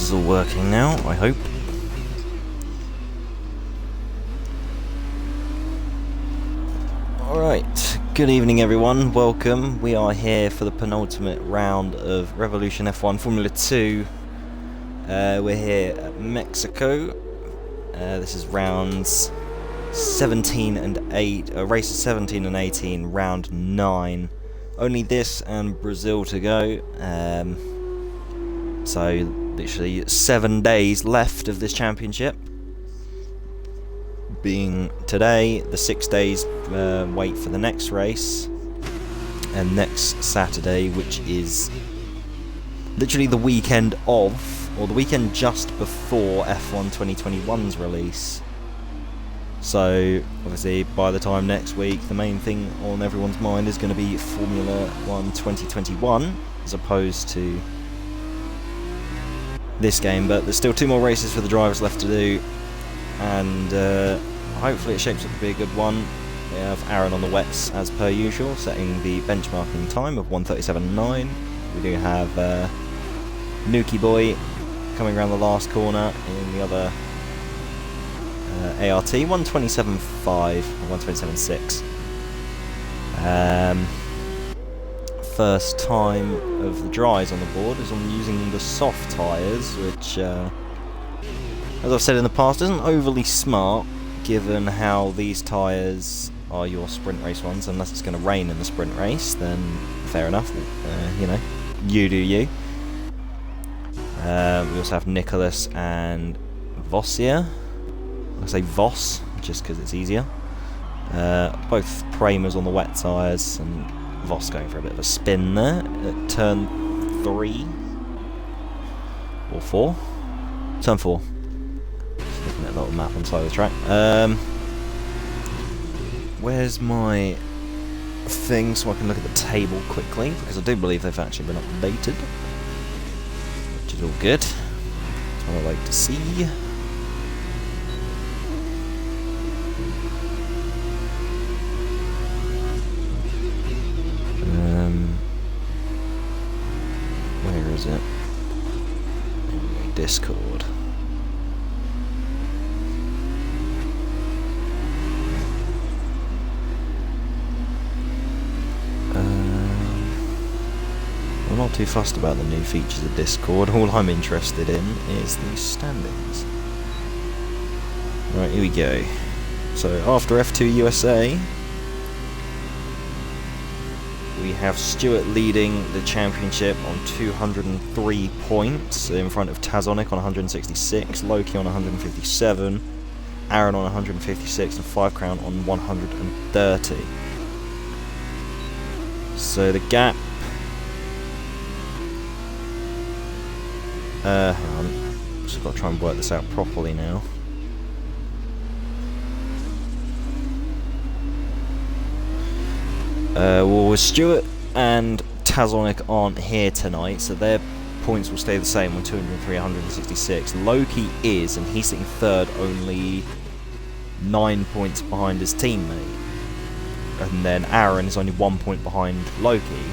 is all working now, I hope. Alright, good evening everyone, welcome. We are here for the penultimate round of Revolution F1 Formula 2. We're here at Mexico. This is rounds 17 and 8, races 17 and 18, round 9. Only this and Brazil to go. So literally 7 days left of this championship. Being today, the 6 days wait for the next race, and next Saturday, which is literally the weekend of, or the weekend just before F1 2021's release. So obviously by the time next week, the main thing on everyone's mind is going to be Formula 1 2021 as opposed to this game, but there's still 2 more races for the drivers left to do, and hopefully it shapes up to be a good one. We have Aaron on the wets as per usual, setting the benchmarking time of 1:37.9. We do have Nuki Boy coming around the last corner in the other ART, 1:27.5 or 1:27.6. First time of the dries on the board is on using the soft tyres, which, as I've said in the past, isn't overly smart, given how these tyres are your sprint race ones. Unless it's going to rain in the sprint race, then fair enough, you know, you do you. We also have Nicholas and Voss here. I say Voss, just because it's easier. Both Premers on the wet tyres, and Voss going for a bit of a spin there at turn 3 or 4. Turn 4. Just looking at a little map on the side of the track. Where's my thing so I can look at the table quickly? Because I do believe they've actually been updated, which is all good. That's what I like to see. Where is it? Discord. I'm not too fussed about the new features of Discord. All I'm interested in is the standings. Right, here we go. So after F2 USA, we have Stewart leading the championship on 203 points, in front of Tazonic on 166, Loki on 157, Aaron on 156, and Five Crown on 130. So the gap... hang on, just got to try and work this out properly now. Well, Stewart and Tazonic aren't here tonight, so their points will stay the same on 203, 166. Loki is, and he's sitting third, only 9 points behind his teammate. And then Aaron is only 1 point behind Loki.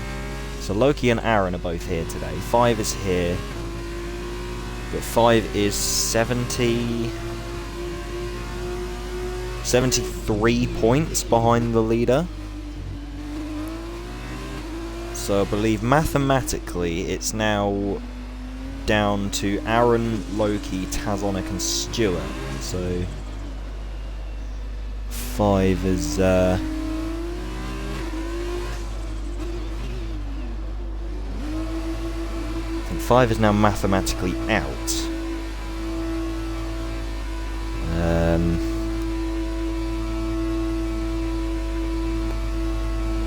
So Loki and Aaron are both here today. 5 is here, but 5 is 73 points behind the leader. So I believe mathematically it's now down to Aaron, Loki, Tazonic and Stewart. So 5 is... I think 5 is now mathematically out.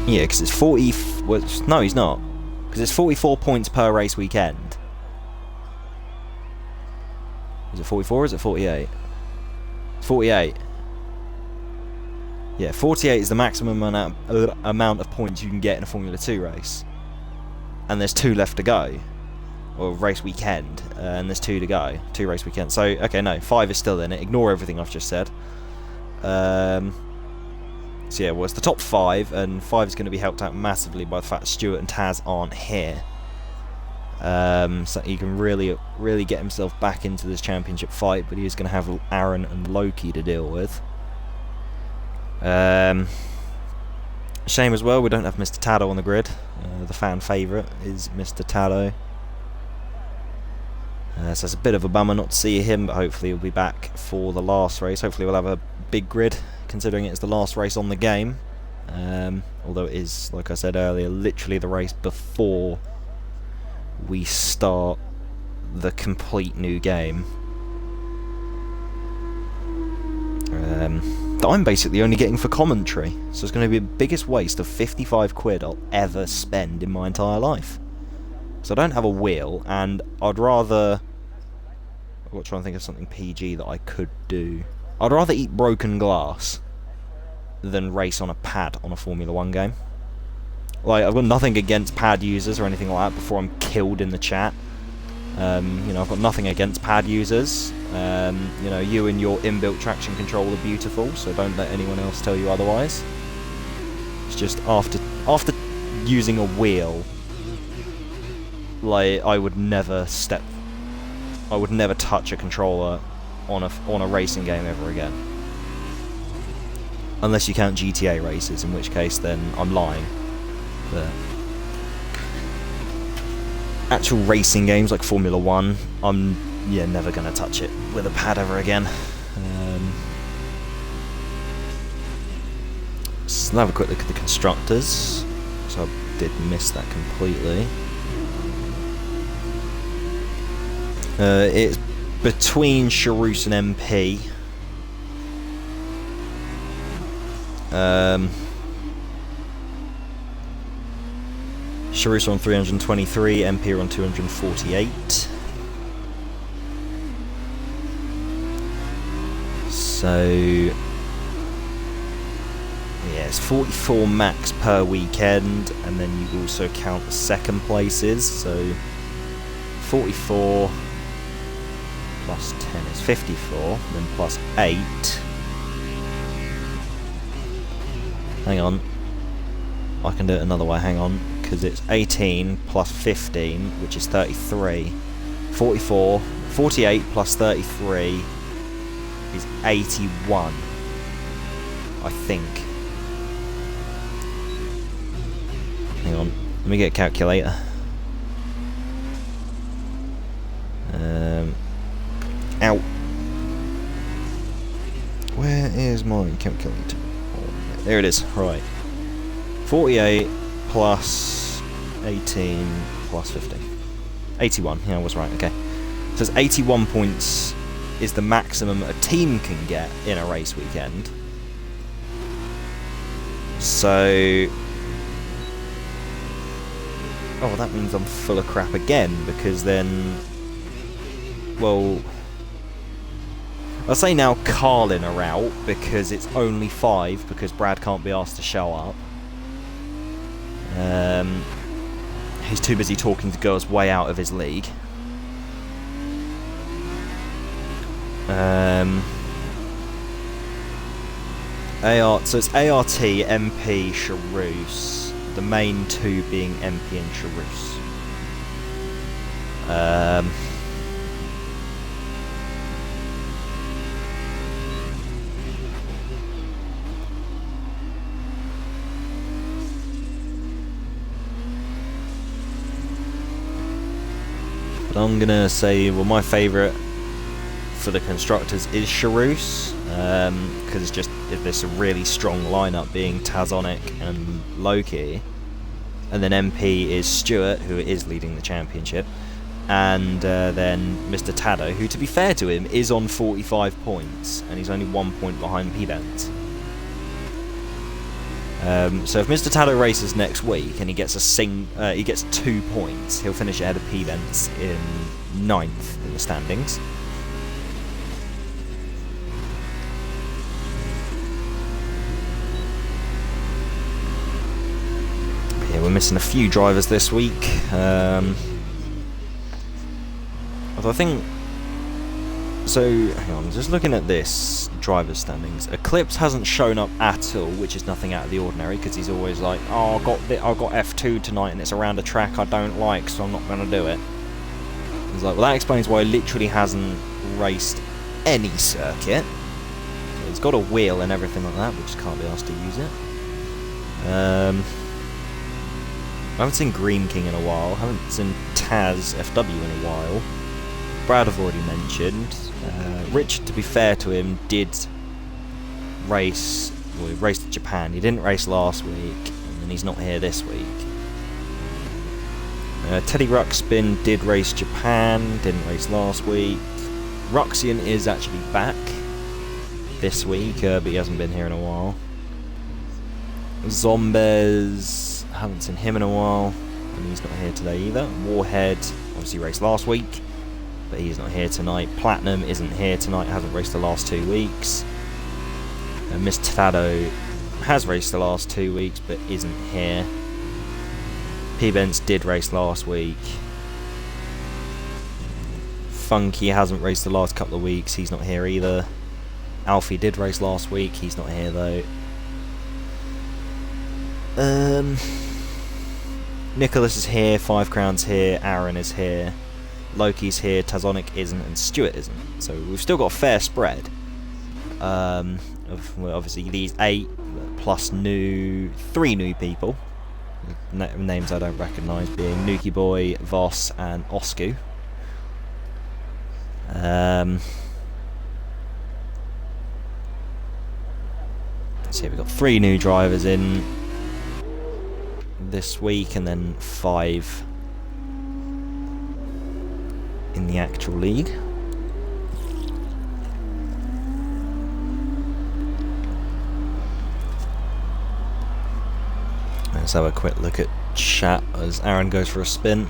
Yeah, because it's 40... Well, no, he's not. Because it's 44 points per race weekend. Is it 44 or is it 48? 48. Yeah, 48 is the maximum amount of points you can get in a Formula 2 race. And there's 2 left to go. Or race weekend. And there's 2 to go. 2 race weekends. So, okay, no, 5 is still in it. Ignore everything I've just said. So yeah, well, it's the top 5, and 5 is going to be helped out massively by the fact that Stewart and Taz aren't here. so he can really get himself back into this championship fight, but he is going to have Aaron and Loki to deal with. Shame as well we don't have Mr. Tado on the grid. The fan favourite is Mr. Tado. So it's a bit of a bummer not to see him, but hopefully he'll be back for the last race. Hopefully we'll have a big grid, considering it's the last race on the game. Although it is, like I said earlier, literally the race before we start the complete new game. That I'm basically only getting for commentary, so it's going to be the biggest waste of 55 quid I'll ever spend in my entire life. So I don't have a wheel, and I'd rather... I'm trying to think of something PG that I could do. I'd rather eat broken glass than race on a pad on a Formula 1 game. Like, I've got nothing against pad users or anything like that before I'm killed in the chat. You know, I've got nothing against pad users. You know, you and your inbuilt traction control are beautiful, so don't let anyone else tell you otherwise. It's just after using a wheel, like, I would never touch a controller on a racing game ever again. Unless you count GTA races, in which case then I'm lying. But actual racing games like Formula 1, I'm never going to touch it with a pad ever again. So let's have a quick look at the constructors. So I did miss that completely. It's between Charouz and MP. Charouz on 323, MP on 248. So yeah, it's 44 max per weekend, and then you also count the second places. So 44 plus 10 is 54, then plus 8. Hang on, I can do it another way, hang on, because it's 18 plus 15, which is 33. 44, 48 plus 33 is 81, I think. Hang on, let me get a calculator. Out. Where is my calculator? Oh, there it is. Right. 48 plus 18 plus 15. 81. Yeah, I was right. Okay. So it's 81 points is the maximum a team can get in a race weekend. So... oh, that means I'm full of crap again, because then... well... I'll say now Carlin are out, because it's only 5, because Brad can't be asked to show up. He's too busy talking to girls way out of his league. So it's ART, MP, Charouz. The main two being MP and Charouz. But I'm gonna say, well, my favourite for the constructors is Charouz, because it's just this a really strong lineup being Tazonic and Loki, and then MP is Stewart, who is leading the championship, and then Mr. Tado, who, to be fair to him, is on 45 points, and he's only 1 point behind P-Bent. So if Mr. Tado races next week and he gets he gets 2 points, he'll finish ahead of P-Bent in 9th in the standings. Yeah, we're missing a few drivers this week. Although I think So, hang on, just looking at this driver's standings. Eclipse hasn't shown up at all, which is nothing out of the ordinary, because he's always like, oh, I got F2 tonight and it's around a track I don't like, so I'm not going to do it. He's like, well, that explains why he literally hasn't raced any circuit. He's got a wheel and everything like that, but just can't be asked to use it. I haven't seen Green King in a while, haven't seen Taz FW in a while. Brad I've already mentioned. Richard, to be fair to him, did race, well, he raced in Japan. He didn't race last week, and he's not here this week. Teddy Ruxpin did race Japan, didn't race last week. Ruxian is actually back this week, but he hasn't been here in a while. Zombez, haven't seen him in a while, and he's not here today either. Warhead, obviously raced last week, but he's not here tonight. Platinum isn't here tonight, hasn't raced the last 2 weeks. Miss Tado has raced the last 2 weeks, but isn't here. P-Bents did race last week. Funky hasn't raced the last couple of weeks, he's not here either. Alfie did race last week, he's not here though. Nicholas is here, Five Crowns here, Aaron is here, Loki's here, Tazonic isn't, and Stuart isn't. So we've still got a fair spread of, well, obviously these 8 plus 3 new people. Names I don't recognise, being Nuki Boy, Voss, and Osku. So we've got 3 new drivers in this week, and then 5 in the actual league. Let's have a quick look at chat as Aaron goes for a spin.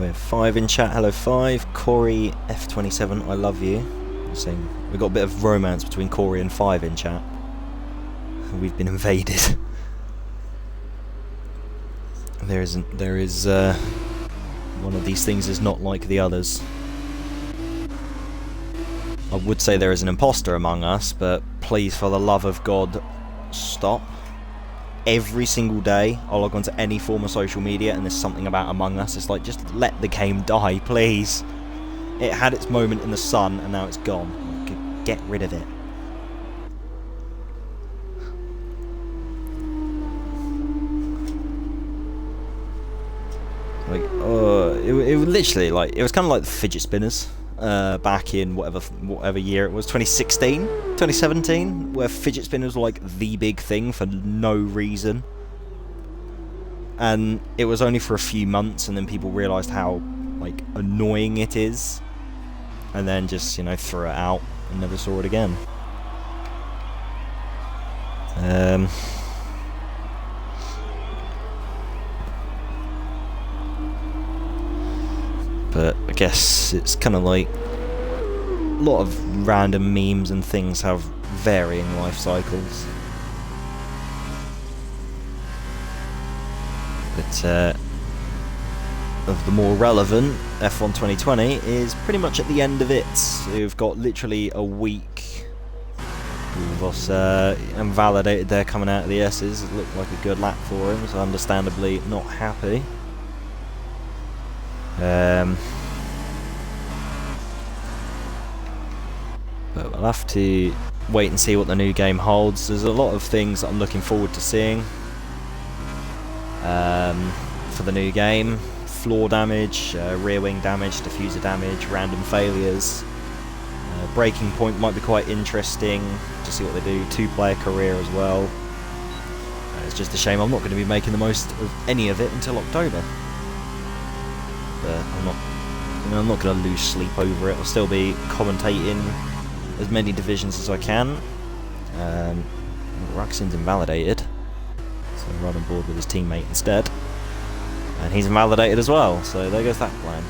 We have 5 in chat. Hello 5. Corey F27, I love you. We've got a bit of romance between Corey and 5 in chat. We've been invaded. There is one of these things is not like the others. I would say there is an imposter among us, but please, for the love of God, stop. Every single day I log onto any form of social media and there's something about Among Us. It's like, just let the game die, please. It had its moment in the sun and now it's gone. Get rid of it. Like, it was literally like, it was kind of like the fidget spinners back in whatever year it was, 2016, 2017, where fidget spinners were like the big thing for no reason. And it was only for a few months, and then people realised how like annoying it is, and then just, you know, threw it out and never saw it again. But I guess it's kind of like a lot of random memes and things have varying life cycles. But of the more relevant, F1 2020 is pretty much at the end of it. We've got literally a week. We've also invalidated there coming out of the S's. It looked like a good lap for him, so understandably not happy. But we'll have to wait and see what the new game holds. There's a lot of things that I'm looking forward to seeing for the new game. Floor damage, rear wing damage, diffuser damage, random failures. Breaking point might be quite interesting to see what they do. 2-player career as well. It's just a shame I'm not going to be making the most of any of it until October. But I'm not going to lose sleep over it. I'll still be commentating as many divisions as I can. Ruxin's invalidated, so I'm running board with his teammate instead. And he's invalidated as well, so there goes that plan.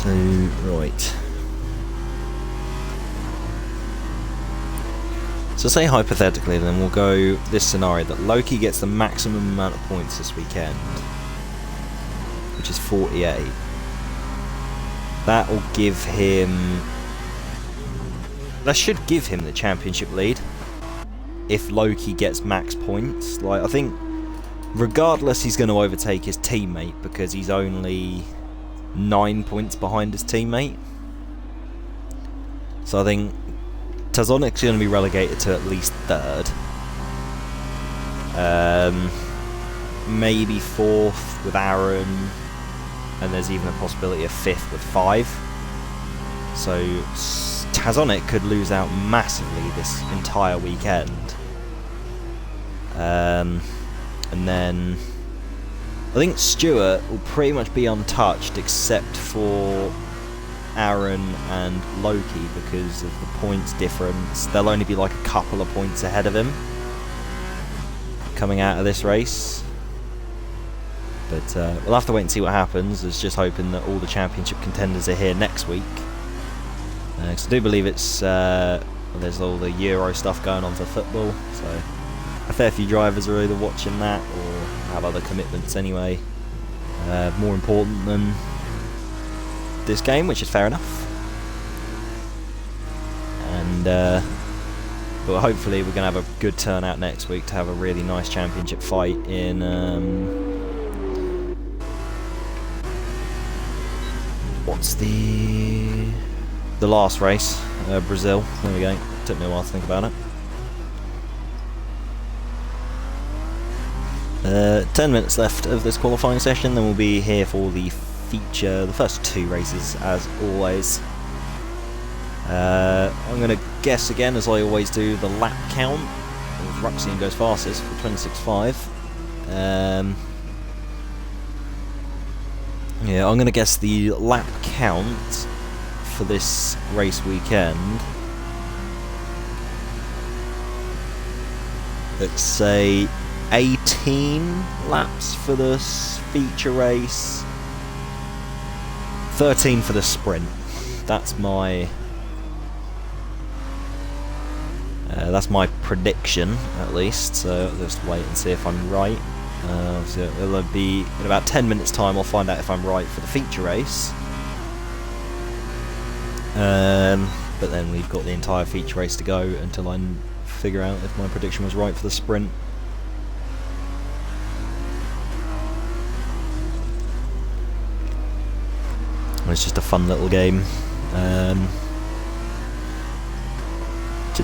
So, right. So say hypothetically then we'll go this scenario that Loki gets the maximum amount of points this weekend, which is 48. That will give him... That should give him the championship lead if Loki gets max points. Like, I think regardless he's going to overtake his teammate because he's only 9 points behind his teammate. So I think Tazonic's going to be relegated to at least 3rd. Maybe 4th with Aaron. And there's even a possibility of 5th with 5. So Tazonic could lose out massively this entire weekend. And then I think Stuart will pretty much be untouched except for Aaron and Loki because of the points difference. They'll only be like a couple of points ahead of him coming out of this race. But we'll have to wait and see what happens. It's just hoping that all the championship contenders are here next week. Because I do believe it's there's all the Euro stuff going on for football, so a fair few drivers are either watching that or have other commitments anyway, more important than this game, which is fair enough. And but hopefully we're going to have a good turnout next week to have a really nice championship fight in what's the last race, Brazil. There we go. Took me a while to think about it. 10 minutes left of this qualifying session, then we'll be here for the feature, the first 2 races as always. I'm going to guess again, as I always do, the lap count. Ruxian goes fastest for 26.5. Yeah, I'm going to guess the lap count for this race weekend. Let's say 18 laps for the feature race, 13 for the sprint. That's my prediction, at least. So I'll just wait and see if I'm right. So it'll be in about 10 minutes time. I'll find out if I'm right for the feature race. But then we've got the entire feature race to go until I figure out if my prediction was right for the sprint. It's just a fun little game to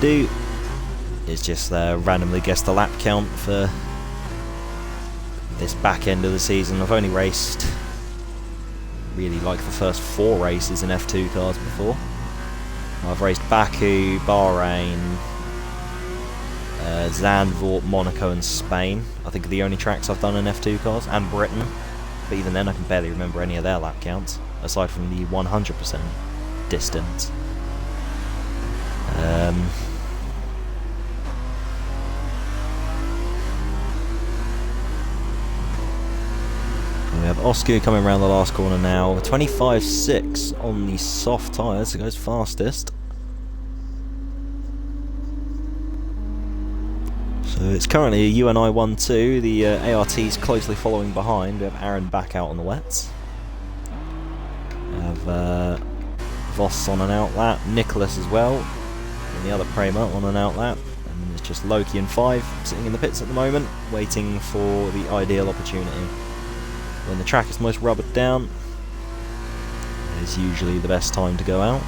do. Is just randomly guess the lap count for this back end of the season. I've only raced really like the first 4 races in F2 cars before. I've raced Baku, Bahrain, Zandvoort, Monaco and Spain. I think are the only tracks I've done in F2 cars, and Britain. But even then I can barely remember any of their lap counts, aside from the 100% distance. We have Oscar coming around the last corner now. 25.6 on the soft tyres, it goes fastest. So it's currently a UNI 1-2, the ART's closely following behind. We have Aaron back out on the wets. We have Voss on an out lap, Nicholas as well, and the other Prema on an out lap. And it's just Loki and 5 sitting in the pits at the moment, waiting for the ideal opportunity. When the track is most rubbered down, is usually the best time to go out.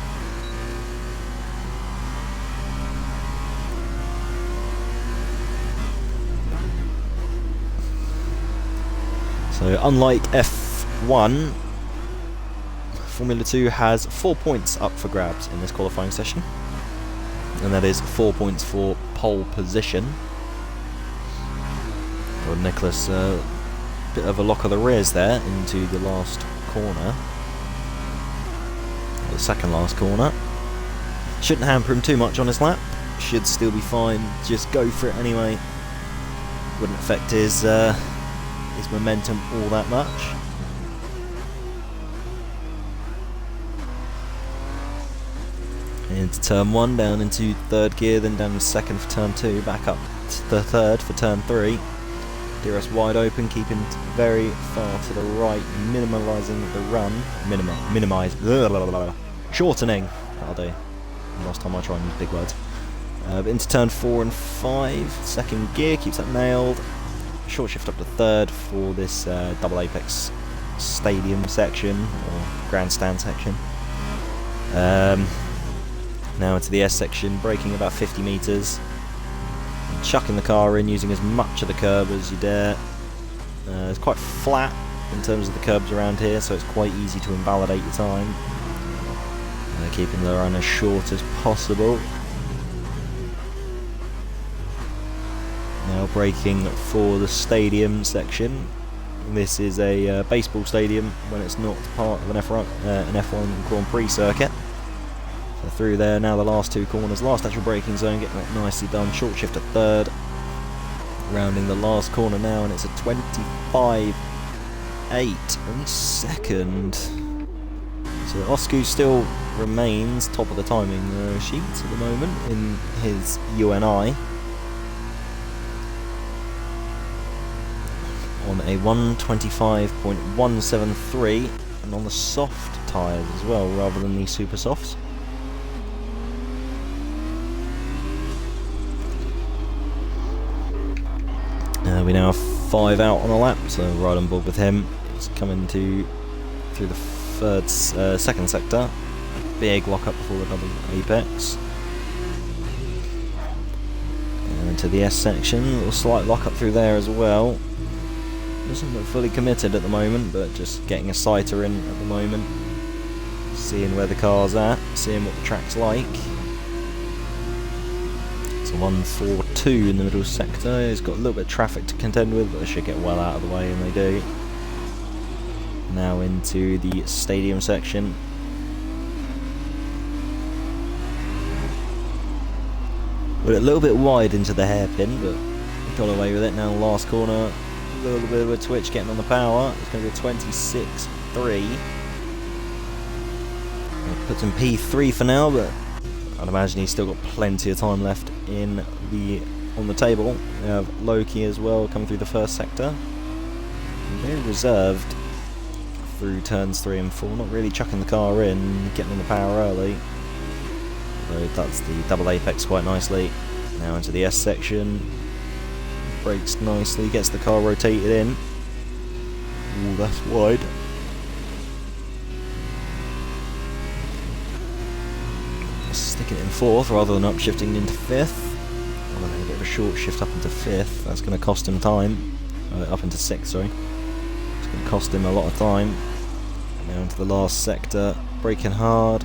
So unlike F1, Formula 2 has 4 points up for grabs in this qualifying session, and that is 4 points for pole position. Well, Nicholas, bit of a lock of the rears there into the last corner, or the second last corner. Shouldn't hamper him too much on his lap, should still be fine, just go for it anyway. Wouldn't affect his momentum all that much. Into turn 1, down into third gear, then down to second for turn 2, back up to the third for turn 3. DRS wide open, keeping very far to the right, minimalising the run. Shortening. That'll do. Last time I tried and use big words. But into turn 4 and 5, second gear, keeps that nailed. Short shift up to third for this double apex stadium section, or grandstand section. Now into the S section, braking about 50 metres. Chucking the car in, using as much of the curb as you dare. It's quite flat in terms of the curbs around here, so it's quite easy to invalidate your time. Keeping the run as short as possible. Now braking for the stadium section. This is a baseball stadium when it's not part of an F1 Grand Prix circuit. So through there, now the last two corners, last actual braking zone, getting that nicely done. Short shift to third, rounding the last corner now, and it's a 25.8, only second. So Osku still remains top of the timing sheet at the moment in his UNI. On a 125.173, and on the soft tyres as well, rather than the super softs. We now have 5 out on a lap, so right on board with him. He's coming through the second sector. Big lock up before the double apex. And into the S section, a little slight lock up through there as well. Doesn't look fully committed at the moment, but just getting a sighter in at the moment. Seeing where the car's at, seeing what the track's like. It's a 142 in the middle sector. It's got a little bit of traffic to contend with, but they should get well out of the way, and they do. Now into the stadium section. We're a little bit wide into the hairpin, but we got away with it. Now last corner, a little bit of a twitch getting on the power. It's going to be a 26.3. Puts him P3 for now, but I'd imagine he's still got plenty of time left on the table. We have Loki as well coming through the first sector. Very reserved through turns 3 and 4, not really chucking the car in, getting on the power early. So that's the double apex quite nicely. Now into the S section. Brakes nicely, gets the car rotated in. Ooh, that's wide. Sticking it in 4th rather than upshifting into 5th. A bit of a short shift up into 5th. That's going to cost him time. Up into 6th, sorry. It's going to cost him a lot of time. Now into the last sector, braking hard.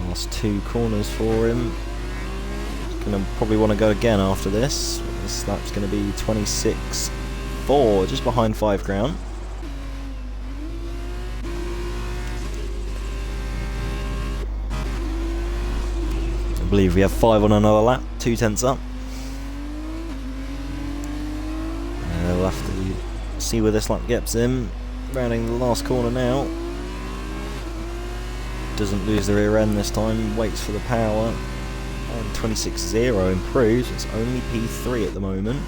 Last 2 corners for him. He's going to probably want to go again after this. This lap's going to be 26.4, just behind 5 ground. I believe we have 5 on another lap, 2 tenths up. We'll have to see where this lap gets him. Rounding the last corner now. Doesn't lose the rear end this time, waits for the power. And 26.0 improves, it's only P3 at the moment.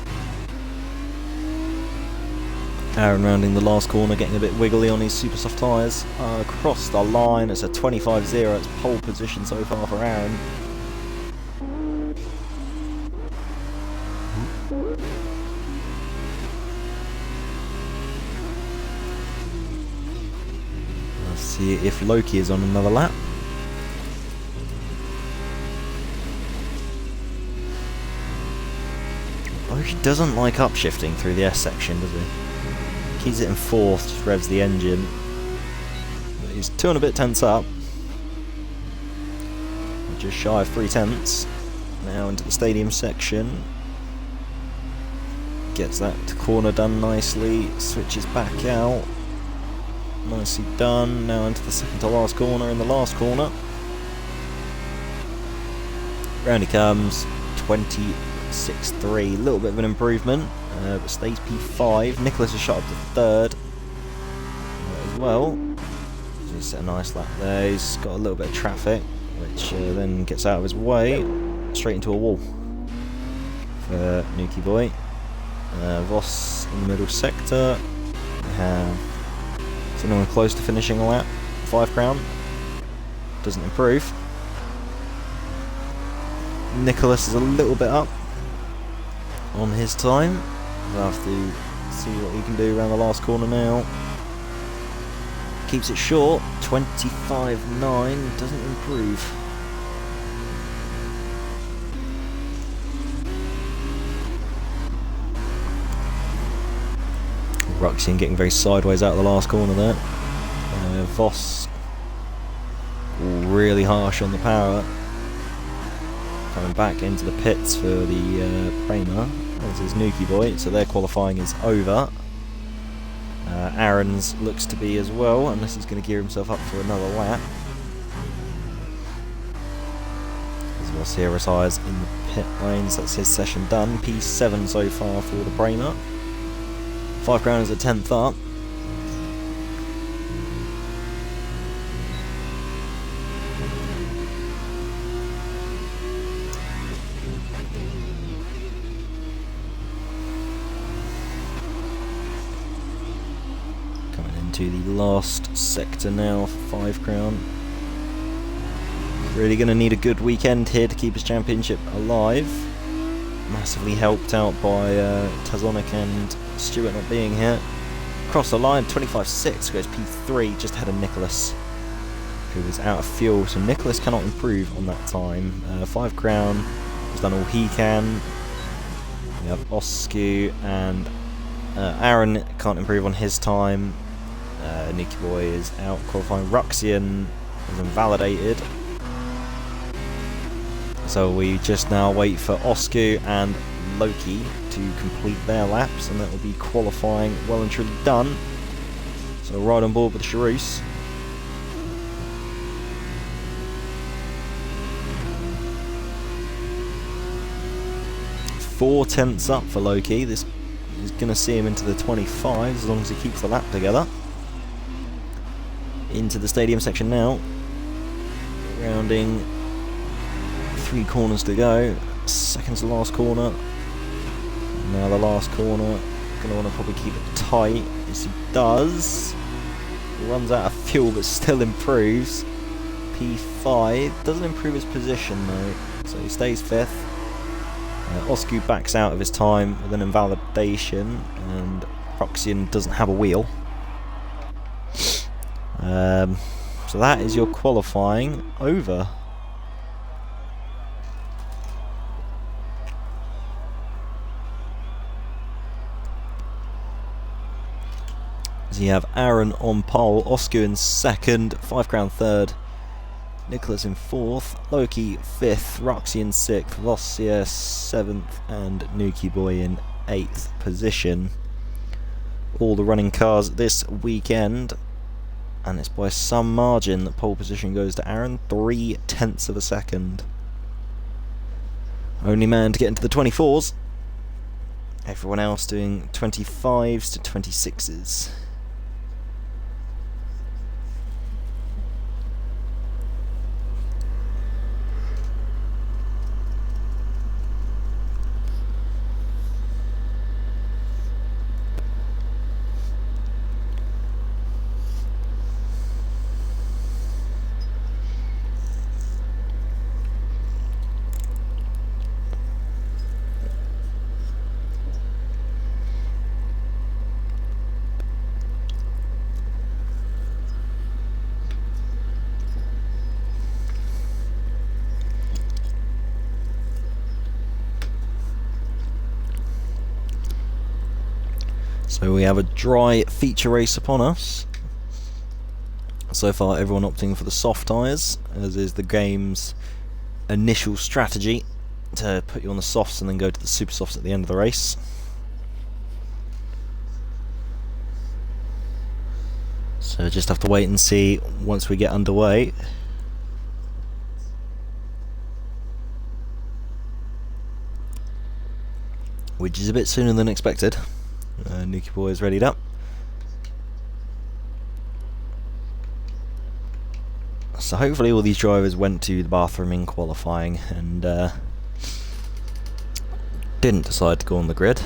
Aaron rounding the last corner, getting a bit wiggly on his super soft tyres. Across the line, it's a 25.0, it's pole position so far for Aaron. See if Loki is on another lap. Loki doesn't like upshifting through the S section, does he? Keeps it in 4th, just revs the engine. But he's 2 and a bit tenths up. Just shy of 3 tenths. Now into the stadium section. Gets that corner done nicely, switches back out. Nicely done. Now into the second to last corner in the last corner. Round he comes. 26.3. A little bit of an improvement, but stays P5. Nicholas is shot up to 3rd as well. He's set a nice lap there. He's got a little bit of traffic, which then gets out of his way, straight into a wall for Nuki Boy. Voss in the middle sector. We have, is anyone close to finishing a lap? 5 Crown. Doesn't improve. Nicholas is a little bit up on his time. We'll have to see what he can do around the last corner now. Keeps it short, 25.9, doesn't improve. Ruxian getting very sideways out of the last corner there. Voss really harsh on the power. Coming back into the pits for the Prema. This is Nuki Boy, so their qualifying is over. Aaron's looks to be as well, unless he's going to gear himself up for another lap. As Voss here retires in the pit lanes, that's his session done. P7 so far for the Prema. 5 Crown is a 10th up. Coming into the last sector now for 5 Crown. Really going to need a good weekend here to keep his championship alive. Massively helped out by Tazonic and Stewart not being here. Across the line, 25.6 goes P3, just ahead of Nicholas, who is out of fuel, so Nicholas cannot improve on that time. 5 Crown has done all he can. We have Oscu and Aaron can't improve on his time. Nuki Boy is out qualifying. Ruxian is invalidated. So we just now wait for Oscu and Loki to complete their laps, and that will be qualifying well and truly done. So right on board with the Charus. Four tenths up for Loki. This is going to see him into the 25s as long as he keeps the lap together. Into the stadium section now. Rounding 3 corners to go. Second to last corner. Now the last corner. Going to want to probably keep it tight. Yes, he does. He runs out of fuel but still improves. P5. Doesn't improve his position though. So he stays 5th. Oscu backs out of his time with an invalidation. And Ruxian doesn't have a wheel. So that is your qualifying over. So you have Aaron on pole, Oscu in second, 5 Crown third, Nicholas in 4th, Loki 5th, Ruxian 6th, Vossia 7th, and Nuki Boy in 8th position. All the running cars this weekend, and it's by some margin that pole position goes to Aaron, 0.3 of a second. Only man to get into the 24s. Everyone else doing 25s to 26s. So we have a dry feature race upon us. So far everyone opting for the soft tyres, as is the game's initial strategy, to put you on the softs and then go to the super softs at the end of the race. So just have to wait and see once we get underway. Which is a bit sooner than expected. Nuki Boy is readied up. So hopefully all these drivers went to the bathroom in qualifying and didn't decide to go on the grid.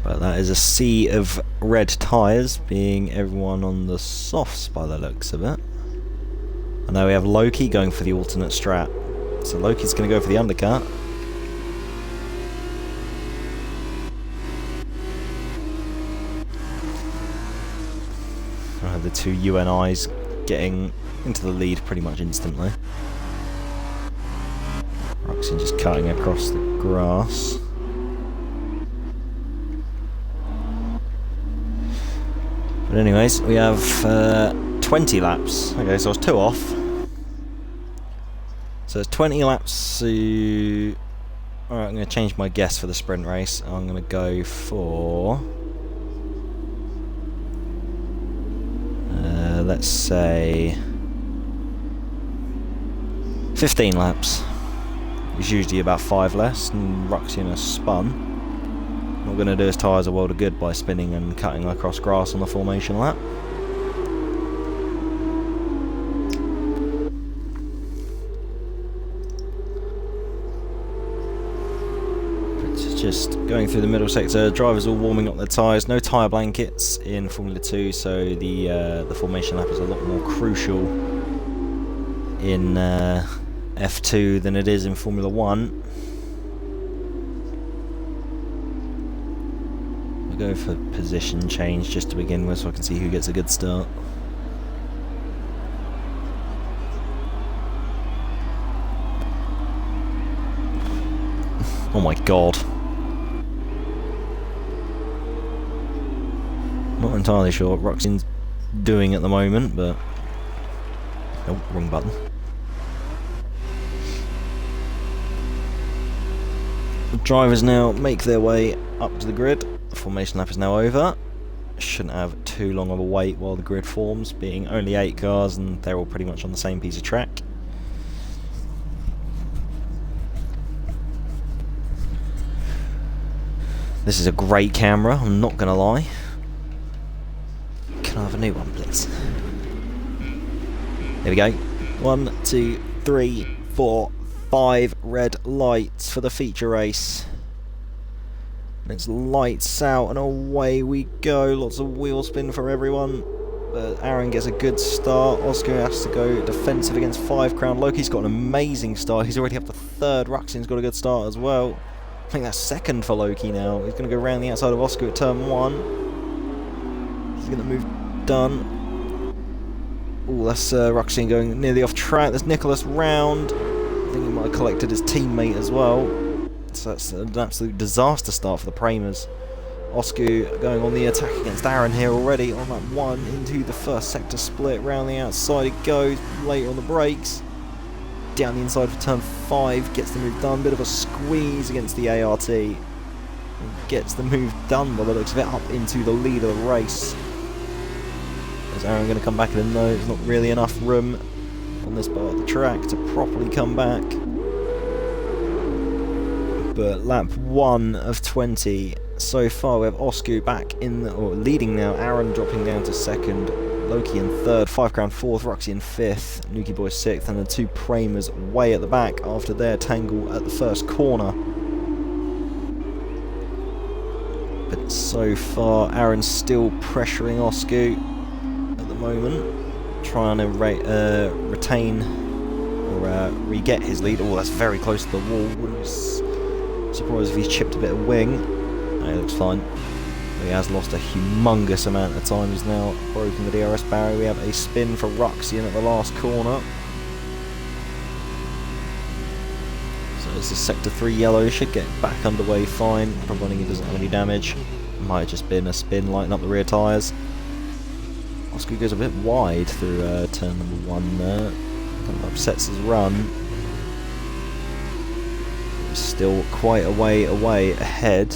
But that is a sea of red tyres, being everyone on the softs by the looks of it. And now we have Loki going for the alternate strat. So Loki's going to go for the undercut. The two UNIs getting into the lead pretty much instantly. Roczen just cutting across the grass. But anyways, we have 20 laps. Okay, so I was 2 off. So it's 20 laps to... Alright, I'm going to change my guess for the sprint race. I'm going to go for... let's say 15 laps. It's usually about 5 less, and Roczen has spun. What we're going to do is tyres a world of good by spinning and cutting across grass on the formation lap. Just going through the middle sector, drivers all warming up their tyres. No tyre blankets in Formula 2, so the formation lap is a lot more crucial in F2 than it is in Formula 1. We'll go for position change just to begin with so I can see who gets a good start. Oh my god. Not entirely sure what Roczen's doing at the moment, but... Oh, wrong button. The drivers now make their way up to the grid. The formation lap is now over. Shouldn't have too long of a wait while the grid forms, being only 8 cars and they're all pretty much on the same piece of track. This is a great camera, I'm not gonna lie. Can I have a new one, please? There we go. 1, 2, 3, 4, 5 red lights for the feature race. It's lights out and away we go. Lots of wheel spin for everyone. But Aaron gets a good start. Oscar has to go defensive against 5 Crown. Loki's got an amazing start. He's already up to 3rd. Roczen's got a good start as well. I think that's 2nd for Loki now. He's going to go around the outside of Oscar at turn 1. He's going to move done. Oh, that's Roczen going nearly off track. There's Nicholas round. I think he might have collected his teammate as well. So that's an absolute disaster start for the Premers. Oscar going on the attack against Aaron here already on that one into the first sector split. Round the outside it goes. Later on the brakes. Down the inside for turn 5. Gets the move done. Bit of a squeeze against the ART. And gets the move done by the looks of it up into the lead of the race. Is Aaron going to come back in? No, there's not really enough room on this part of the track to properly come back. But lap 1 of 20 so far. We have Oscar back in, or leading now. Aaron dropping down to 2nd. Loki in 3rd. 5 Crown 4th. Roxy in 5th. Nuki Boy 6th. And the 2 Premers way at the back after their tangle at the first corner. But so far, Aaron's still pressuring Oscar at the moment, trying to retain or re-get his lead. Oh, that's very close to the wall. Wouldn't be surprised if he's chipped a bit of wing. No, he looks fine. But he has lost a humongous amount of time. He's now broken the DRS barrier. We have a spin for Roczen at the last corner. So this is sector 3 yellow. Should get back underway fine, providing he doesn't have any damage. Might have just been a spin, lighting up the rear tyres. Oscar goes a bit wide through turn number 1 there. Kind of upsets his run. He's still quite a way away ahead.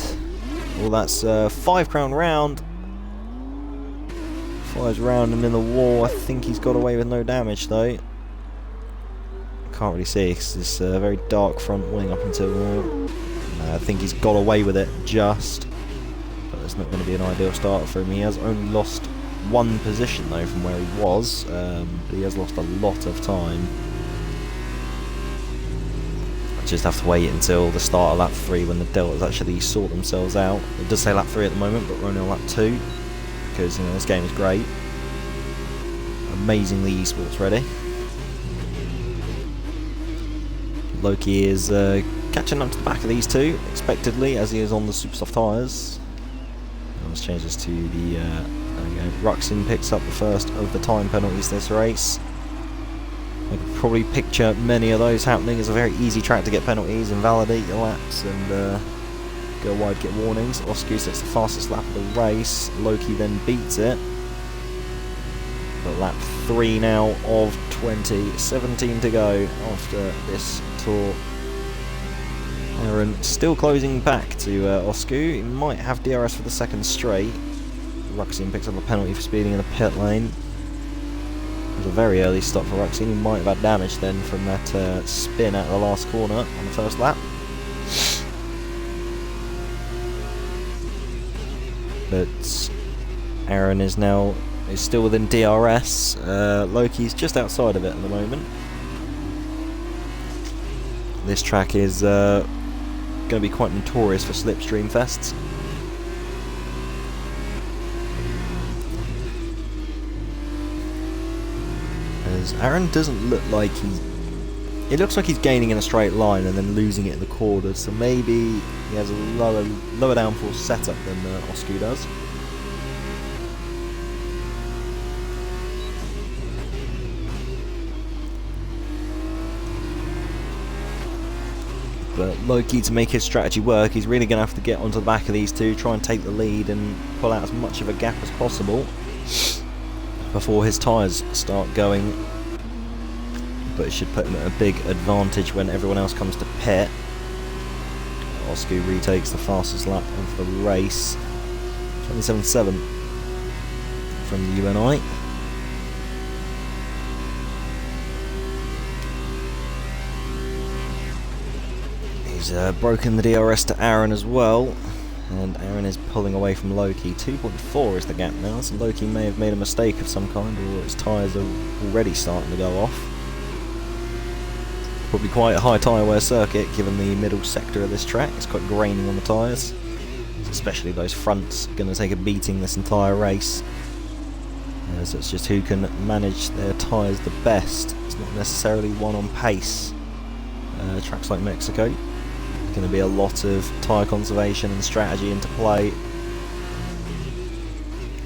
Well, that's 5 Crown round. 5's round and in the wall. I think he's got away with no damage though. Can't really see because it's a very dark front wing up until I think he's got away with it just. But it's not going to be an ideal start for him. He has only lost one position though from where he was, but he has lost a lot of time. Just have to wait until the start of lap 3 when the deltas actually sort themselves out. It does say lap 3 at the moment, but we're only on lap 2 because this game is great. Amazingly esports ready. Loki is catching up to the back of these two, expectedly, as he is on the super soft tyres. Let's change this to the... there we go. Ruxin picks up the first of the time penalties this race. I could probably picture many of those happening. It's a very easy track to get penalties, invalidate your laps, and go wide, get warnings. Oscu sets the fastest lap of the race. Loki then beats it. But lap 3 now of 20, 17 to go after this tour. Aaron still closing back to Oscu. He might have DRS for the second straight. Ruxin picks up a penalty for speeding in the pit lane. It was a very early stop for Ruxin. He might have had damage then from that spin at the last corner on the first lap. But Aaron is still within DRS. Loki's just outside of it at the moment. This track is going to be quite notorious for slipstream fests. As Aaron doesn't look like it looks like he's gaining in a straight line and then losing it in the corners, so maybe he has a lower downforce setup than Oscu does. But Loki, to make his strategy work, he's really going to have to get onto the back of these two, try and take the lead and pull out as much of a gap as possible before his tyres start going. But it should put him at a big advantage when everyone else comes to pit. Oscu retakes the fastest lap of the race. 27.7 from the UNI. He's broken the DRS to Aaron as well, and Aaron is pulling away from Loki. 2.4 is the gap now, so Loki may have made a mistake of some kind, or his tyres are already starting to go off. Probably quite a high tyre wear circuit given the middle sector of this track. It's quite graining on the tyres, especially those fronts going to take a beating this entire race. So it's just who can manage their tyres the best. It's not necessarily one on pace. Tracks like Mexico, going to be a lot of tyre conservation and strategy into play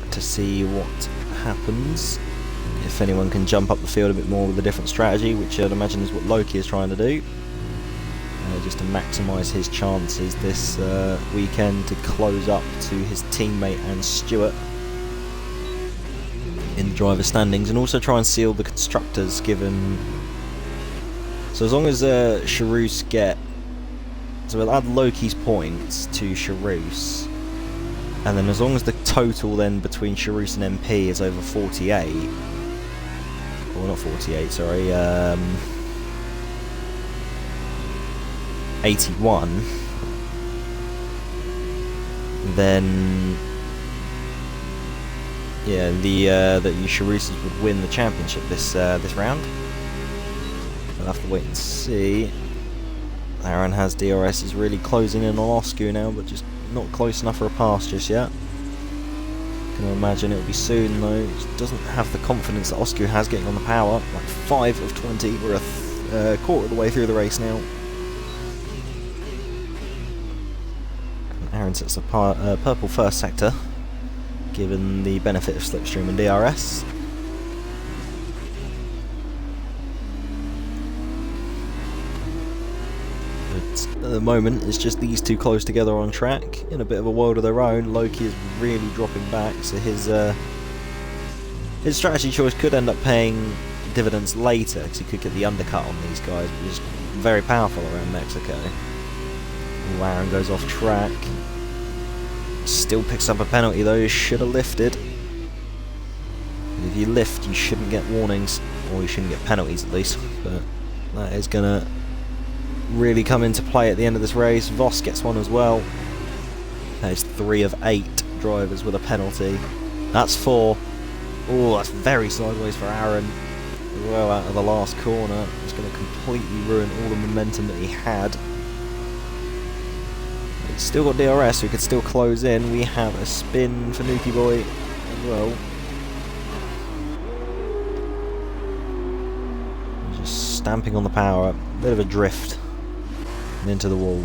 to see what happens. If anyone can jump up the field a bit more with a different strategy, which I'd imagine is what Loki is trying to do, just to maximise his chances this weekend to close up to his teammate and Stewart in the driver standings, and also try and seal the constructors given. So as long as Charus get... So we'll add Loki's points to Charus, and then as long as the total then between Charus and MP is over 48, or not 48, sorry, 81, then yeah, the Charus would win the championship this round. We'll have to wait and see. Aaron has DRS, is really closing in on Oscu now, but just not close enough for a pass just yet. Can imagine it'll be soon though. He doesn't have the confidence that Oscu has getting on the power. Like 5 of 20, we're a quarter of the way through the race now. And Aaron sets the purple first sector, given the benefit of slipstream and DRS. At the moment, it's just these two close together on track in a bit of a world of their own. Loki is really dropping back, so his strategy choice could end up paying dividends later, because he could get the undercut on these guys, which is very powerful around Mexico. Ooh, Aaron goes off track. Still picks up a penalty though. Should have lifted. If you lift, you shouldn't get warnings, or you shouldn't get penalties at least. But that is gonna really come into play at the end of this race. Voss gets one as well. That is 3 of 8 drivers with a penalty. That's 4. Oh, that's very sideways for Aaron. Well out of the last corner. It's going to completely ruin all the momentum that he had. He's still got DRS, who could still close in. We have a spin for Nuki Boy as well. Just stamping on the power. A bit of a drift. And into the wall.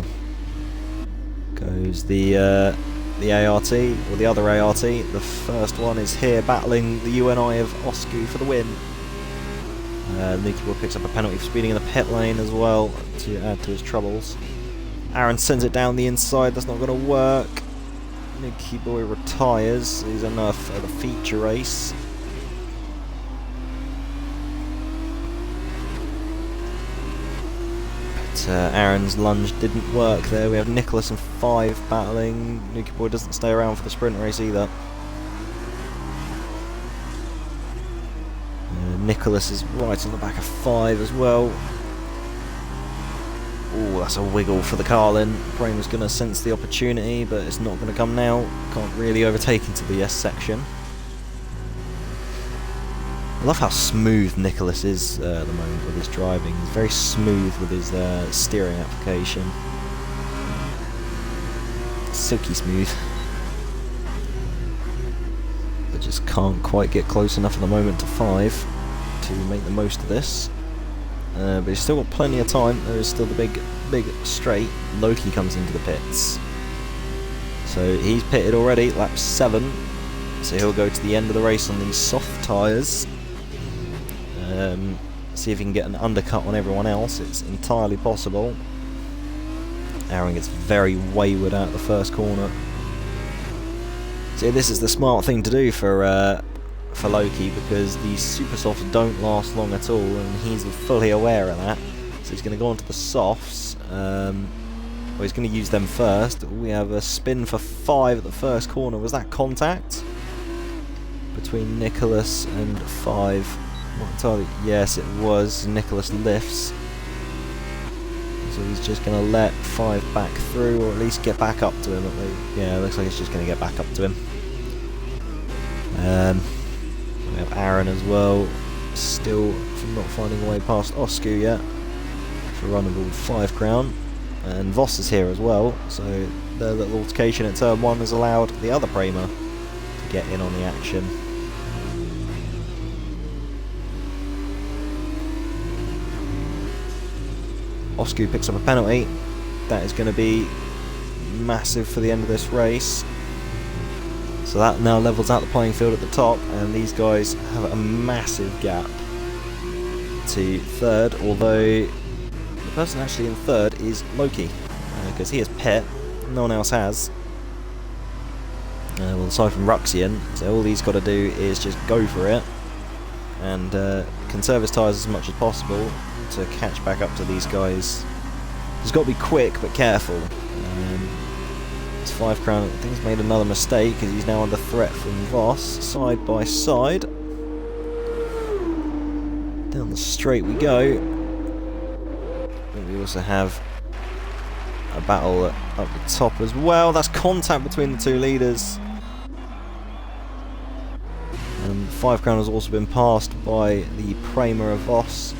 Goes the ART, or the other ART. The first one is here, battling the UNI of Osku for the win. Nuki Boy picks up a penalty for speeding in the pit lane as well, to add to his troubles. Aaron sends it down the inside, that's not going to work. Nuki Boy retires, he's enough at the feature race. Aaron's lunge didn't work there. We have Nicholas and 5 battling. Nuki Boy doesn't stay around for the sprint race either. Nicholas is right on the back of 5 as well. Oh, that's a wiggle for the Carlin. Brain was going to sense the opportunity, but it's not going to come now. Can't really overtake into the S section. I love how smooth Nicholas is at the moment with his driving. He's very smooth with his steering application. Silky smooth. But just can't quite get close enough at the moment to 5 to make the most of this. But he's still got plenty of time. There is still the big straight. Loki comes into the pits. So he's pitted already, lap 7. So he'll go to the end of the race on these soft tyres. See if he can get an undercut on everyone else. It's entirely possible. Aaron gets very wayward out the first corner. See, this is the smart thing to do for Loki, because these super softs don't last long at all, and he's fully aware of that. So he's going to go onto the softs. Well, he's going to use them first. We have a spin for 5 at the first corner. Was that contact between Nicholas and 5? Not entirely. Yes, it was. Nicholas lifts. So he's just going to let 5 back through, or at least get back up to him. At least. Yeah, it looks like it's just going to get back up to him. We have Aaron as well, still not finding a way past Osku yet for runnable 5 crown. And Voss is here as well, so the little altercation at turn 1 has allowed the other Prema to get in on the action. Osku picks up a penalty. That is going to be massive for the end of this race. So that now levels out the playing field at the top, and these guys have a massive gap to 3rd, although the person actually in 3rd is Loki, because he has pit, no one else has. Well, aside from Ruxian, so all he's got to do is just go for it and conserve his tyres as much as possible to catch back up to these guys. He's got to be quick but careful. It's 5 crown. I think he's made another mistake because he's now under threat from Voss. Side by side. Down the straight we go. And we also have a battle up the top as well. That's contact between the 2 leaders. And 5 crown has also been passed by the Prema of Voss.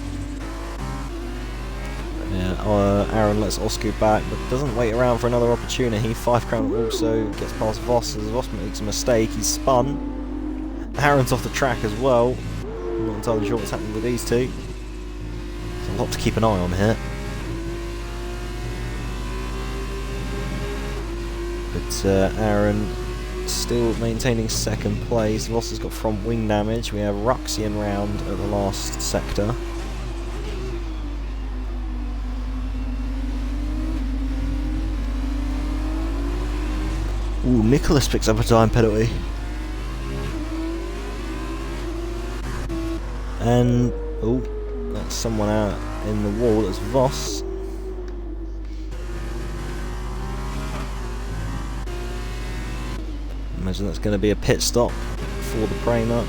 Yeah, Aaron lets Osku back, but doesn't wait around for another opportunity. 5 crown also gets past Voss as Voss makes a mistake. He's spun. Aaron's off the track as well. I'm not entirely sure what's happening with these two. There's a lot to keep an eye on here. But Aaron still maintaining 2nd place. Voss has got front wing damage. We have Ruxian round at the last sector. Ooh, Nicholas picks up a time penalty. And, oh, that's someone out in the wall. That's Voss. Imagine that's going to be a pit stop for the Prema.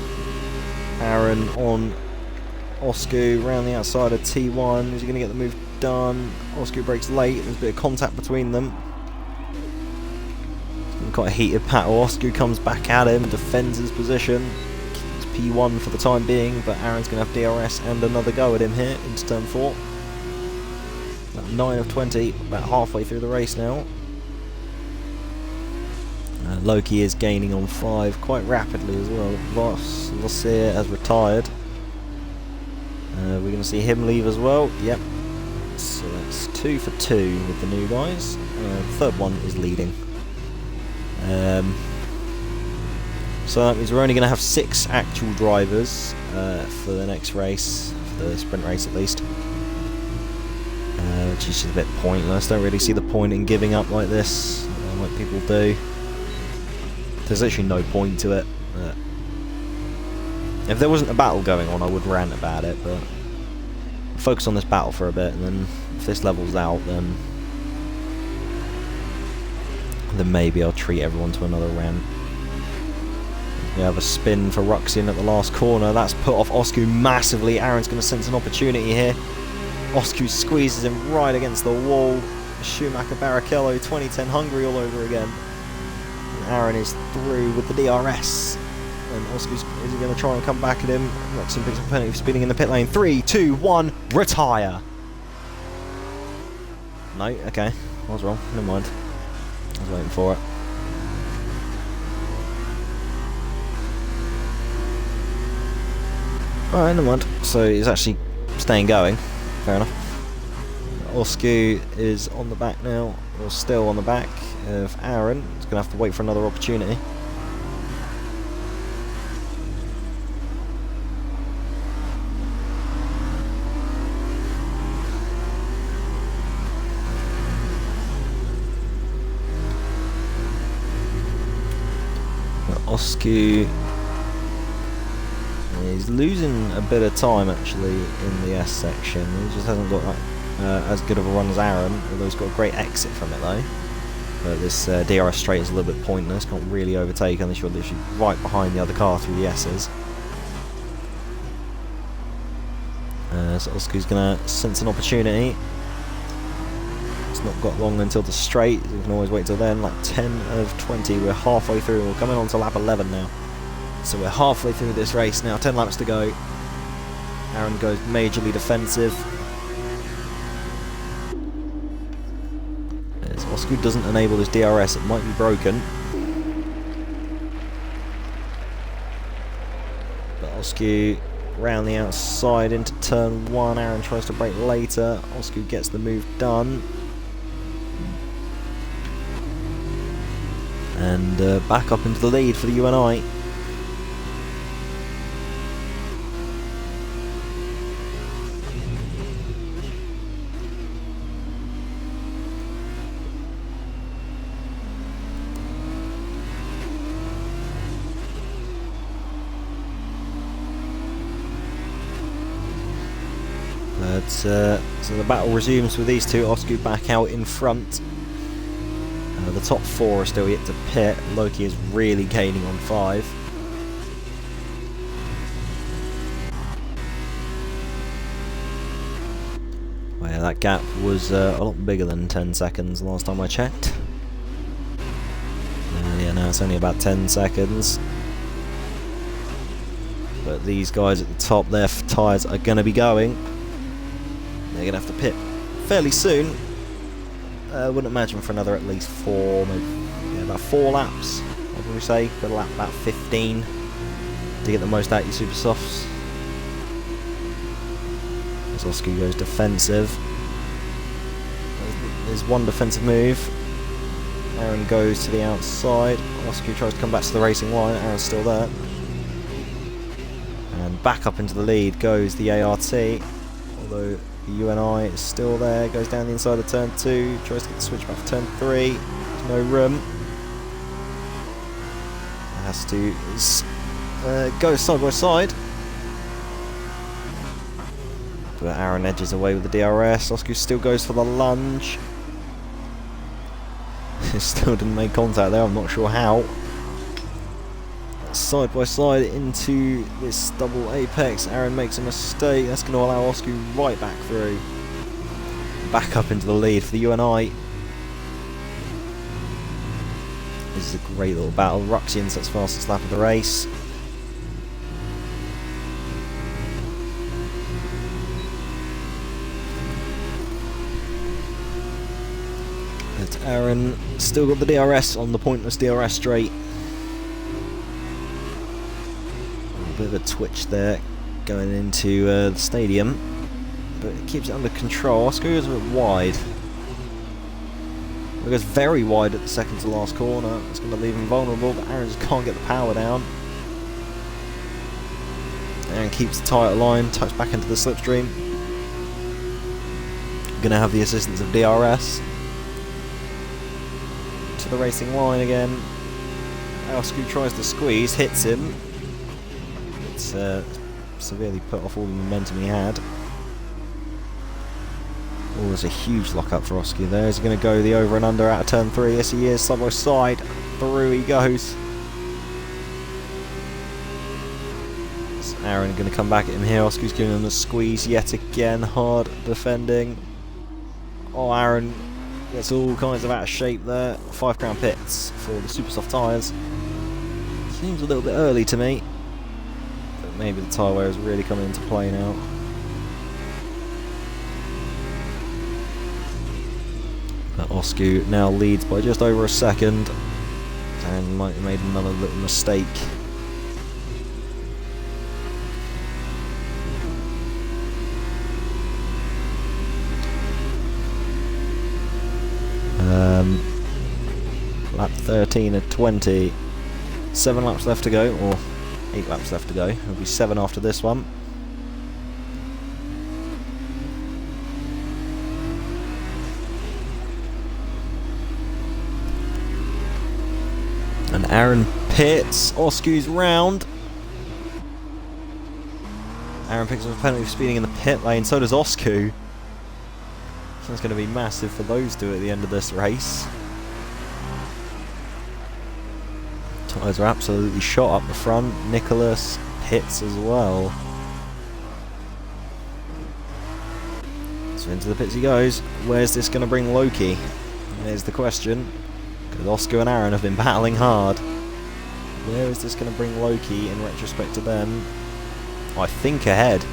Aaron on Osku round the outside of T1. Is he going to get the move done? Osku breaks late. There's a bit of contact between them. quite a heated battle. Osku comes back at him, defends his position. Keeps P1 for the time being, but Aaron's going to have DRS and another go at him here into turn 4. About 9 of 20, about halfway through the race now. Loki is gaining on 5 quite rapidly as well. Vossier has retired. We're going to see him leave as well. Yep. So that's 2 for 2 with the new guys. The third one is leading. So that means we're only going to have 6 actual drivers for the next race, for the sprint race at least. Which is just a bit pointless. Don't really see the point in giving up like this, like people do. There's actually no point to it. If there wasn't a battle going on, I would rant about it, but focus on this battle for a bit, and then if this levels out, then maybe I'll treat everyone to another rant. We have a spin for Ruxian at the last corner. That's put off Osku massively. Aaron's going to sense an opportunity here. Osku squeezes him right against the wall. Schumacher Barrichello 2010 Hungary all over again. And Aaron is through with the DRS. And Osku's is he going to try and come back at him? Ruxian picks up a penalty for speeding in the pit lane. 3, 2, 1, retire. No, okay. I was wrong. Never mind. I was waiting for it. Alright, never mind. So he's actually staying going. Fair enough. Osku is on the back now, or still on the back of Aaron. He's going to have to wait for another opportunity. Osku is losing a bit of time actually in the S section. He just hasn't got that, as good of a run as Aaron, although he's got a great exit from it though. But this DRS straight is a little bit pointless, can't really overtake unless you're literally right behind the other car through the S's. So Osku's going to sense an opportunity. It's not got long until the straight, you can always wait till then. Like 10 of 20, we're halfway through, we're coming on to lap 11 now. So we're halfway through this race now, 10 laps to go. Aaron goes majorly defensive. As Osku doesn't enable his DRS, it might be broken. But Osku round the outside into turn 1, Aaron tries to brake later, Osku gets the move done. And back up into the lead for the UNI. So the battle resumes with these two. Osku back out in front. The top 4 are still yet to pit. Loki is really gaining on 5. Well, yeah, that gap was a lot bigger than 10 seconds last time I checked. Yeah, now it's only about 10 seconds. But these guys at the top, their tyres are going to be going. They're going to have to pit fairly soon. I wouldn't imagine for another at least 4, maybe about 4 laps, I'd probably say. Got a lap about 15 to get the most out of your super softs. As Osku goes defensive. There's one defensive move. Aaron goes to the outside. Osku tries to come back to the racing line. Aaron's still there. And back up into the lead goes the ART. Although the UNI is still there, goes down the inside of turn 2, tries to get the switch back for turn 3, there's no room. Has to go side by side. But Aaron edges away with the DRS, Osku still goes for the lunge. He still didn't make contact there, I'm not sure how. Side by side into this double apex. Aaron makes a mistake. That's going to allow Osku right back through. Back up into the lead for the UNI. This is a great little battle. Ruxian sets fastest lap of the race. But Aaron still got the DRS on the pointless DRS straight. A bit of a twitch there going into the stadium, but it keeps it under control. Oscar goes a bit wide. It goes very wide at the second to last corner. It's going to leave him vulnerable, but Aaron just can't get the power down. Aaron keeps the tyre line, tucks back into the slipstream. Going to have the assistance of DRS. To the racing line again. Oscar tries to squeeze, hits him. It's severely put off all the momentum he had. Oh, there's a huge lock-up for Oscar there. Is he going to go the over and under out of turn 3? Yes, he is. Side by side. Through he goes. Is Aaron going to come back at him here? Oscar's giving him a squeeze yet again. Hard defending. Oh, Aaron gets all kinds of out of shape there. 5 crown pits for the super soft tyres. Seems a little bit early to me. But maybe the tyre wear is really coming into play now. Oscar now leads by just over a second and might have made another little mistake. Lap 13 at 20. 7 laps left to go, or 8 laps left to go. It'll be 7 after this one. And Aaron pits. Oscar's round. Aaron picks up a penalty for speeding in the pit lane. So does Oscar. That's going to be massive for those two at the end of this race. Tyres are absolutely shot up the front. Nicholas pits as well. So into the pits he goes. Where's this going to bring Loki? There's the question. Because Oscar and Aaron have been battling hard. Where is this going to bring Loki in retrospect to them? Oh, I think ahead.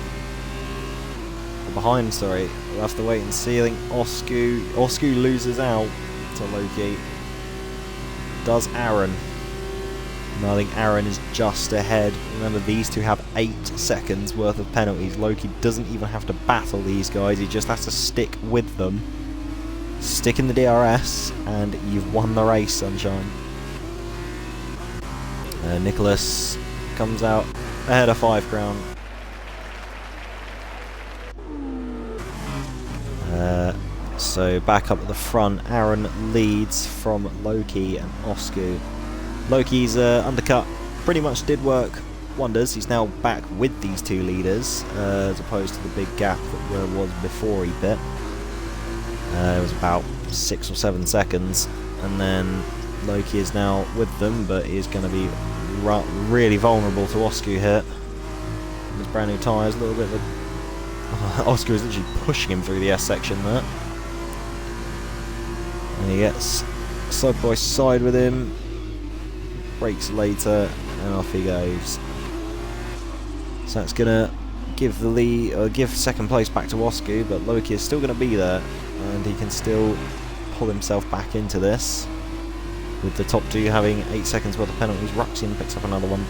Or behind, sorry. We'll have to wait and see. I think Oscar loses out to Loki. Does Aaron? No, I think Aaron is just ahead. Remember, these two have 8 seconds worth of penalties. Loki doesn't even have to battle these guys. He just has to stick with them. Stick in the DRS, and you've won the race, sunshine. Nicholas comes out ahead of 5 crown. So back up at the front, Aaron leads from Loki and Oscar. Loki's undercut pretty much did work wonders. He's now back with these two leaders, as opposed to the big gap that was before he pit. It was about 6 or 7 seconds, and then Loki is now with them, but he's going to be really vulnerable to Oscar here. His brand new tyres, a little bit of a... Oscar is literally pushing him through the S section there. And he gets side by side with him, brakes later, and off he goes. So that's going to give the lead, or give second place back to Oscar, but Loki is still going to be there, and he can still pull himself back into this. With the top two having 8 seconds worth of penalties, Ruxian picks up another one.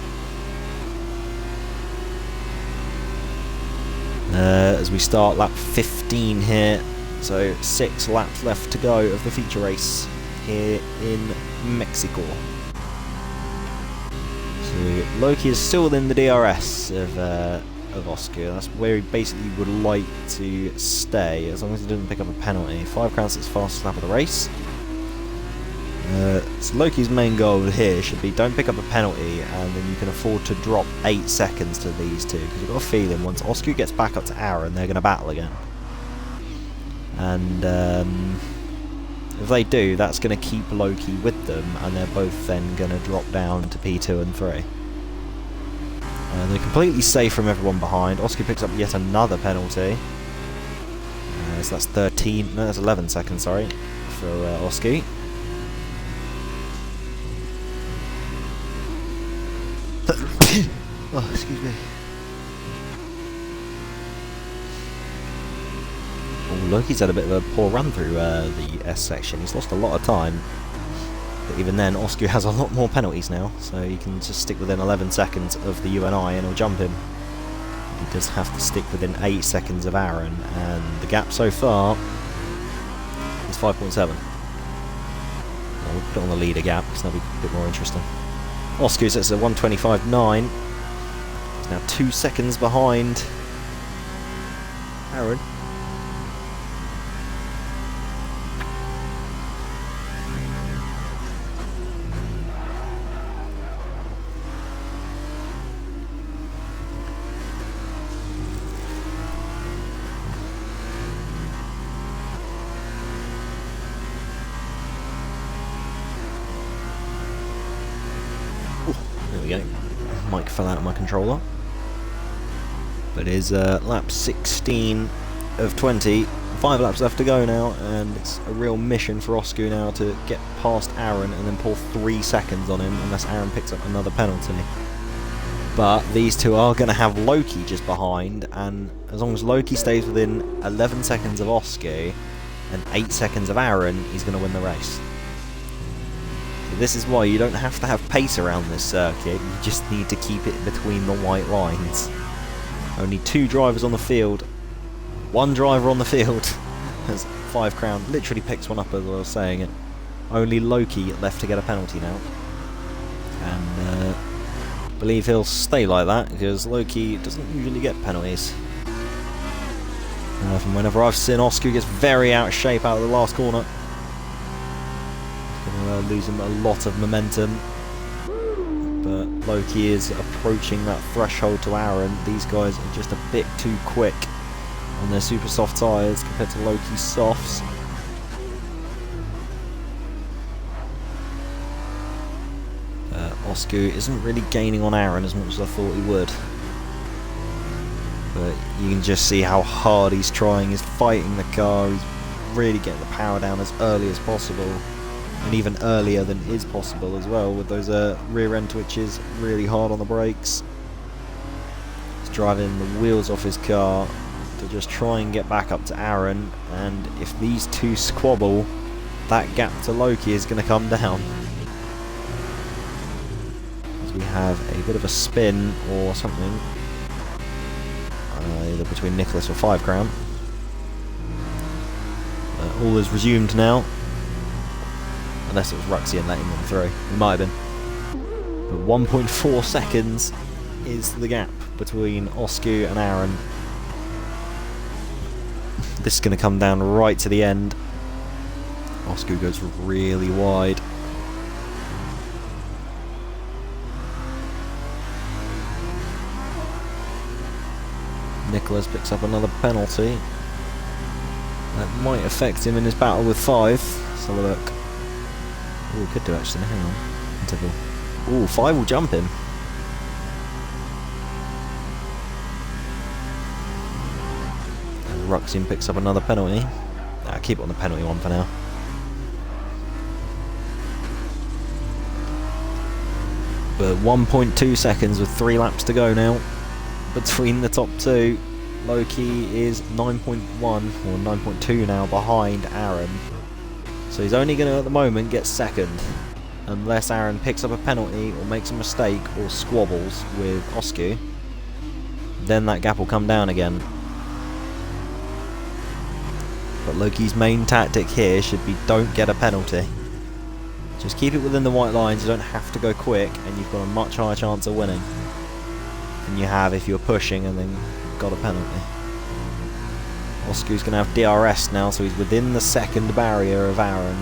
As we start lap 15 here, so 6 laps left to go of the feature race here in Mexico. So Loki is still within the DRS of Oscar. That's where he basically would like to stay, as long as he doesn't pick up a penalty. 5 crowns is fastest lap of the race. So Loki's main goal here should be don't pick up a penalty, and then you can afford to drop 8 seconds to these two, because you've got a feeling once Oscar gets back up to Aaron, they're going to battle again. And if they do, that's going to keep Loki with them, and they're both then going to drop down to P2 and 3. They're completely safe from everyone behind. Oscar picks up yet another penalty. So that's 13, no, that's 11 seconds, sorry, for Oscar. Oh, excuse me. Oh, Loki's had a bit of a poor run through the S section. He's lost a lot of time. But even then, Oscu has a lot more penalties now, so he can just stick within 11 seconds of the UNI and he'll jump him. He does have to stick within 8 seconds of Aaron, and the gap so far is 5.7. We'll put it on the leader gap because that'll be a bit more interesting. Oscu sets at 1:25.9. He's now 2 seconds behind Aaron. There we go. Mic fell out of my controller. But it is lap 16 of 20. 5 laps left to go now, and it's a real mission for Oscu now to get past Aaron and then pull 3 seconds on him unless Aaron picks up another penalty. But these two are going to have Loki just behind, and as long as Loki stays within 11 seconds of Oscu and 8 seconds of Aaron, he's going to win the race. This is why you don't have to have pace around this circuit, you just need to keep it between the white lines. Only 2 drivers on the field. 1 driver on the field has 5 crown, literally picks one up as I was saying it. Only Loki left to get a penalty now. And I believe he'll stay like that because Loki doesn't usually get penalties. From whenever I've seen Oscu gets very out of shape out of the last corner. Lose him a lot of momentum, but Loki is approaching that threshold to Aaron. These guys are just a bit too quick on their super soft tyres compared to Loki's softs. Oscu isn't really gaining on Aaron as much as I thought he would, but you can just see how hard he's trying. He's fighting the car, he's really getting the power down as early as possible. And even earlier than is possible as well, with those rear end twitches, really hard on the brakes. He's driving the wheels off his car to just try and get back up to Aaron, and if these two squabble, that gap to Loki is going to come down. As we have a bit of a spin or something, either between Nicholas or 5 crown. All is resumed now. Unless it was Ruxian letting them through. It might have been. But 1.4 seconds is the gap between Oscu and Aaron. This is going to come down right to the end. Oscu goes really wide. Nicholas picks up another penalty. That might affect him in his battle with 5. Let's have a look. Oh, could do actually. Hang on. Interval. Oh, 5 will jump him. And Ruxian picks up another penalty. Nah, keep it on the penalty one for now. But 1.2 seconds with 3 laps to go now. Between the top 2, Loki is 9.1 or 9.2 now behind Aaron. So he's only going to, at the moment, get second, unless Aaron picks up a penalty or makes a mistake or squabbles with Oscu. Then that gap will come down again. But Loki's main tactic here should be don't get a penalty. Just keep it within the white lines, you don't have to go quick, and you've got a much higher chance of winning than you have if you're pushing and then got a penalty. Oscu's going to have DRS now, so he's within the second barrier of Aaron.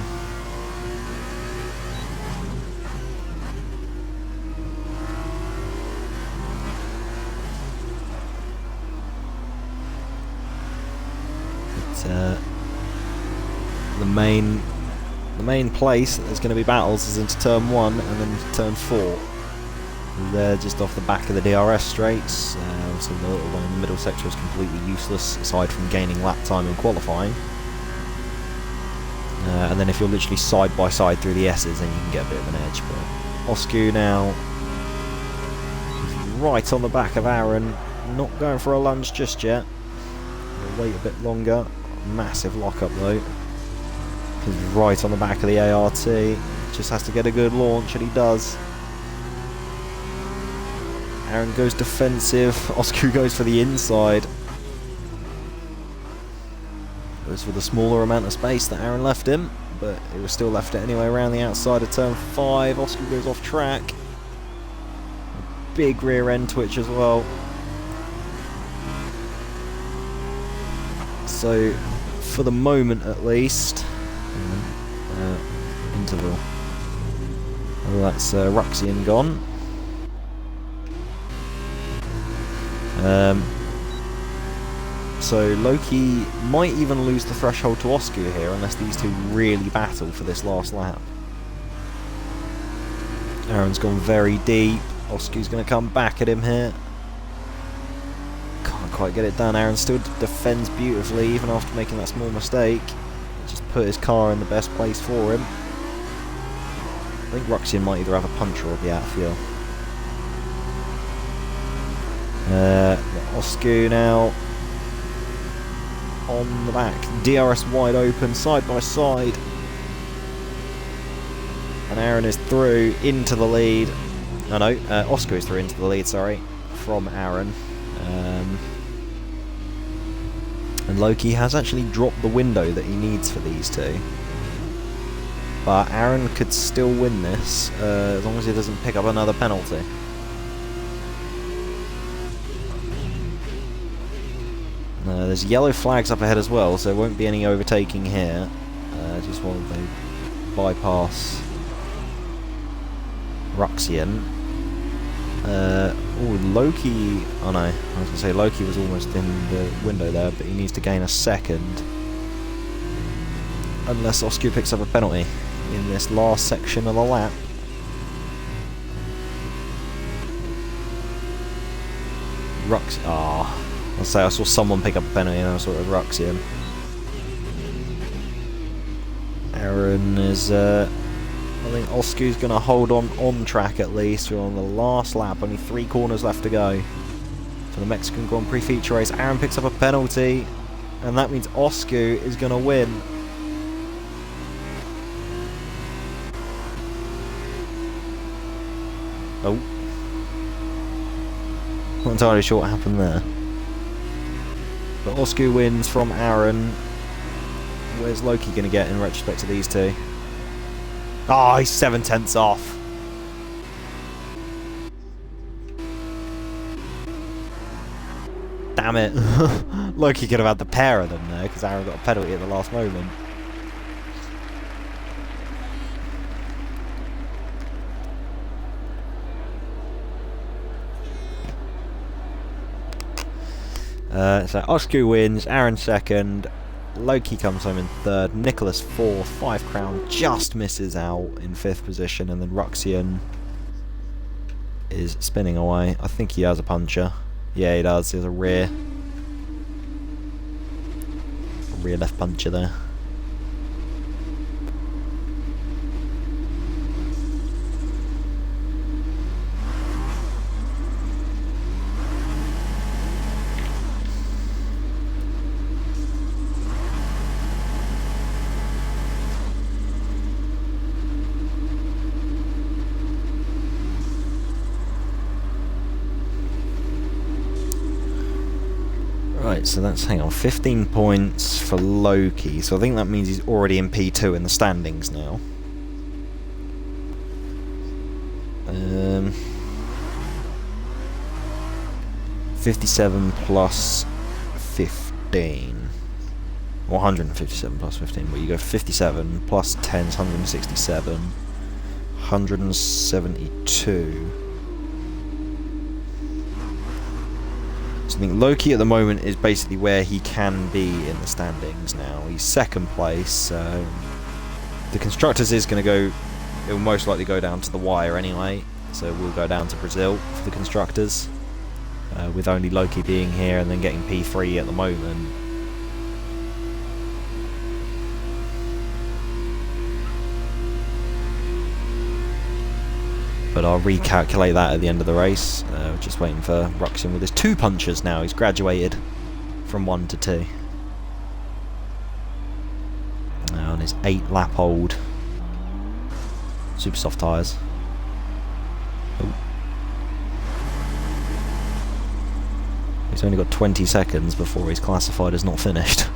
But, the main place that there's going to be battles is into turn 1 and then turn 4. They're just off the back of the DRS straights, so the little one in the middle sector is completely useless aside from gaining lap time in qualifying. And then if you're literally side by side through the S's, then you can get a bit of an edge. But Oscu now is right on the back of Aaron. Not going for a lunge just yet. We'll wait a bit longer. Massive lockup though. He's right on the back of the ART. Just has to get a good launch, and he does. Aaron goes defensive. Osku goes for the inside. Goes for the smaller amount of space that Aaron left him, but it was still left it anyway around the outside of turn 5. Osku goes off track. A big rear end twitch as well. So, for the moment at least, interval. Oh, that's Ruxian gone. So Loki might even lose the threshold to Osku here unless these two really battle for this last lap. Aaron's gone very deep. Osku's going to come back at him here. Can't quite get it done. Aaron still defends beautifully even after making that small mistake. Just put his car in the best place for him. I think Ruxian might either have a puncture or be out of fuel. Osku now on the back. DRS wide open, side by side. And Aaron is through into the lead. Oh no, Osku is through into the lead, sorry, from Aaron. And Loki has actually dropped the window that he needs for these two. But Aaron could still win this, as long as he doesn't pick up another penalty. There's yellow flags up ahead as well, so there won't be any overtaking here. Just while they bypass Ruxian. Loki... Oh no, I was going to say Loki was almost in the window there, but he needs to gain a second. Unless Osku picks up a penalty in this last section of the lap. I'll say I saw someone pick up a penalty and I saw it was Ruxian. Aaron is... I think Osku's going to hold on track at least. We're on the last lap, only 3 corners left to go for the Mexican Grand Prix feature race. Aaron picks up a penalty, and that means Osku is going to win. Oh. Not entirely sure what happened there. But Osku wins from Aaron. Where's Loki going to get in retrospect to these two? Oh, he's 7/10 off. Damn it. Loki could have had the pair of them there because Aaron got a penalty at the last moment. So Osku wins, Aaron second, Loki comes home in third, Nicholas fourth, 5 Crown just misses out in 5th position, and then Ruxian is spinning away. I think he has a puncher. Yeah, he does. He has a rear left puncher there. Right, so that's, hang on, 15 points for Loki, so I think that means he's already in P2 in the standings now. 57 plus 15. Or 157 plus 15, but you go 57 plus 10 is 167. 172. So I think Loki at the moment is basically where he can be in the standings now. He's 2nd place. The Constructors is going to go... It will most likely go down to the wire anyway. So we'll go down to Brazil for the Constructors. With only Loki being here and then getting P3 at the moment. But I'll recalculate that at the end of the race. Just waiting for Ruxian with his 2 punches now. He's graduated from 1 to 2. Now on his 8-lap old super soft tyres. Oh. He's only got 20 seconds before he's classified as not finished. So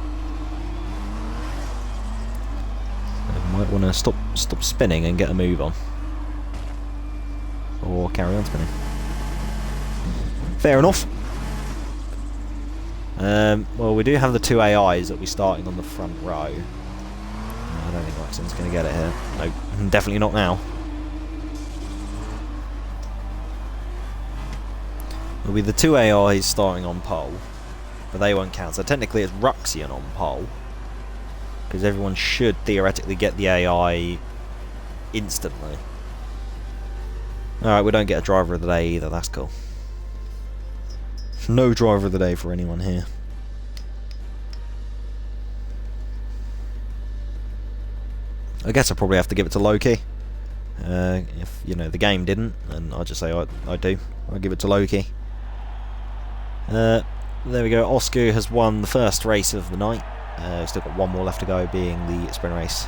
might want to stop spinning and get a move on. Or carry on spinning. Fair enough. Well, we do have the 2 AIs that we're starting on the front row. I don't think Ruxian's going to get it here. No, definitely not now. It'll be the 2 AIs starting on pole, but they won't count. So technically it's Ruxian on pole, because everyone should theoretically get the AI instantly. Alright, we don't get a driver of the day either, that's cool. No driver of the day for anyone here. I guess I probably have to give it to Loki. If, you know, the game didn't, and I'll just say I do. I'll give it to Loki. There we go. Oscar has won the first race of the night. Still got 1 more left to go, being the sprint race.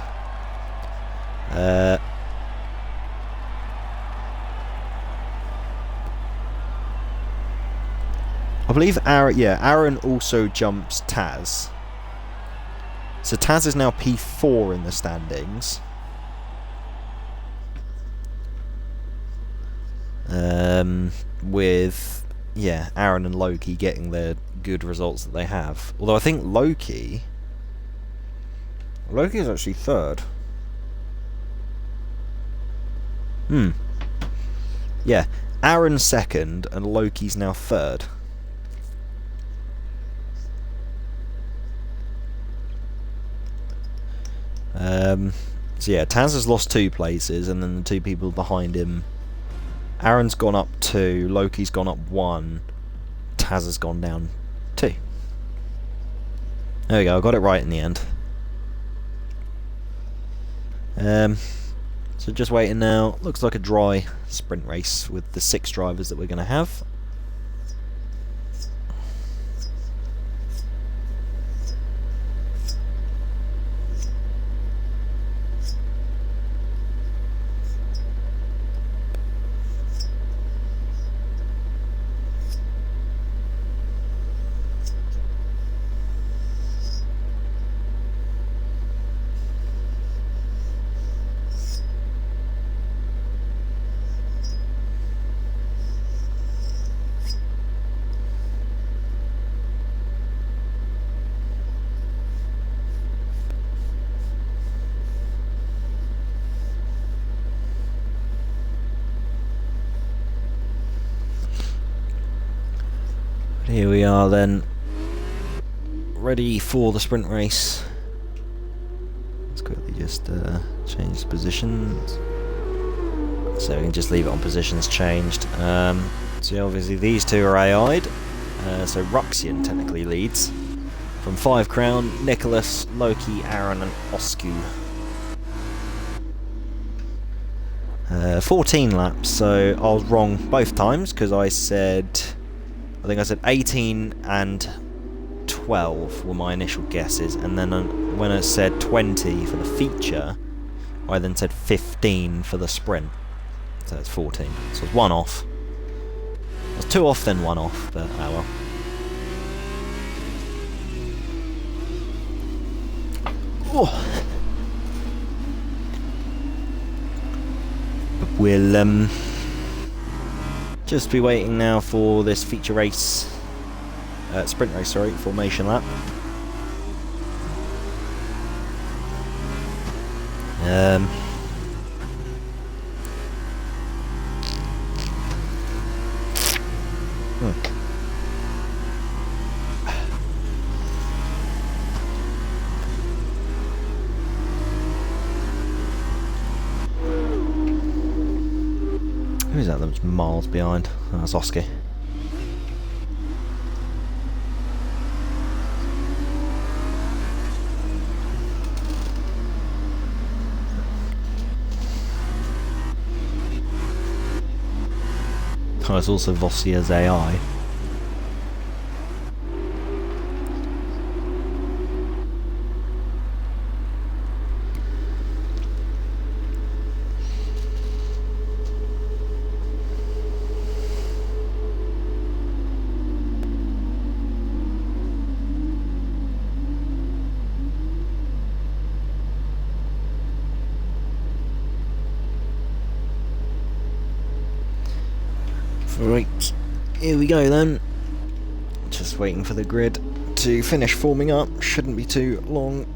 I believe Aaron also jumps Taz. So Taz is now P4 in the standings. With Aaron and Loki getting the good results that they have. Although I think Loki is actually 3rd. Yeah, Aaron's 2nd and Loki's now 3rd. So yeah, Taz has lost 2 places, and then the 2 people behind him, Aaron's gone up 2, Loki's gone up 1, Taz has gone down 2. There we go, I got it right in the end. So just waiting now. Looks like a dry sprint race with the 6 drivers that we're going to have. Here we are then, ready for the sprint race. Let's quickly just change positions, so we can just leave it on positions changed. So obviously these 2 are AI'd, so Ruxian technically leads. From 5 crown, Nicholas, Loki, Aaron and Osku. 14 laps, so I was wrong both times, because I think I said 18 and 12 were my initial guesses, and then when I said 20 for the feature, I then said 15 for the sprint. So it's 14. So it's 1 off. It was 2 off, then 1 off, but oh well. Oh. But we'll just be waiting now for this feature race, sprint race, sorry, formation lap. Who's that that's miles behind? Oh, that's Oscar. Oh, it's also Vossia's AI. Right, here we go then. Just waiting for the grid to finish forming up. Shouldn't be too long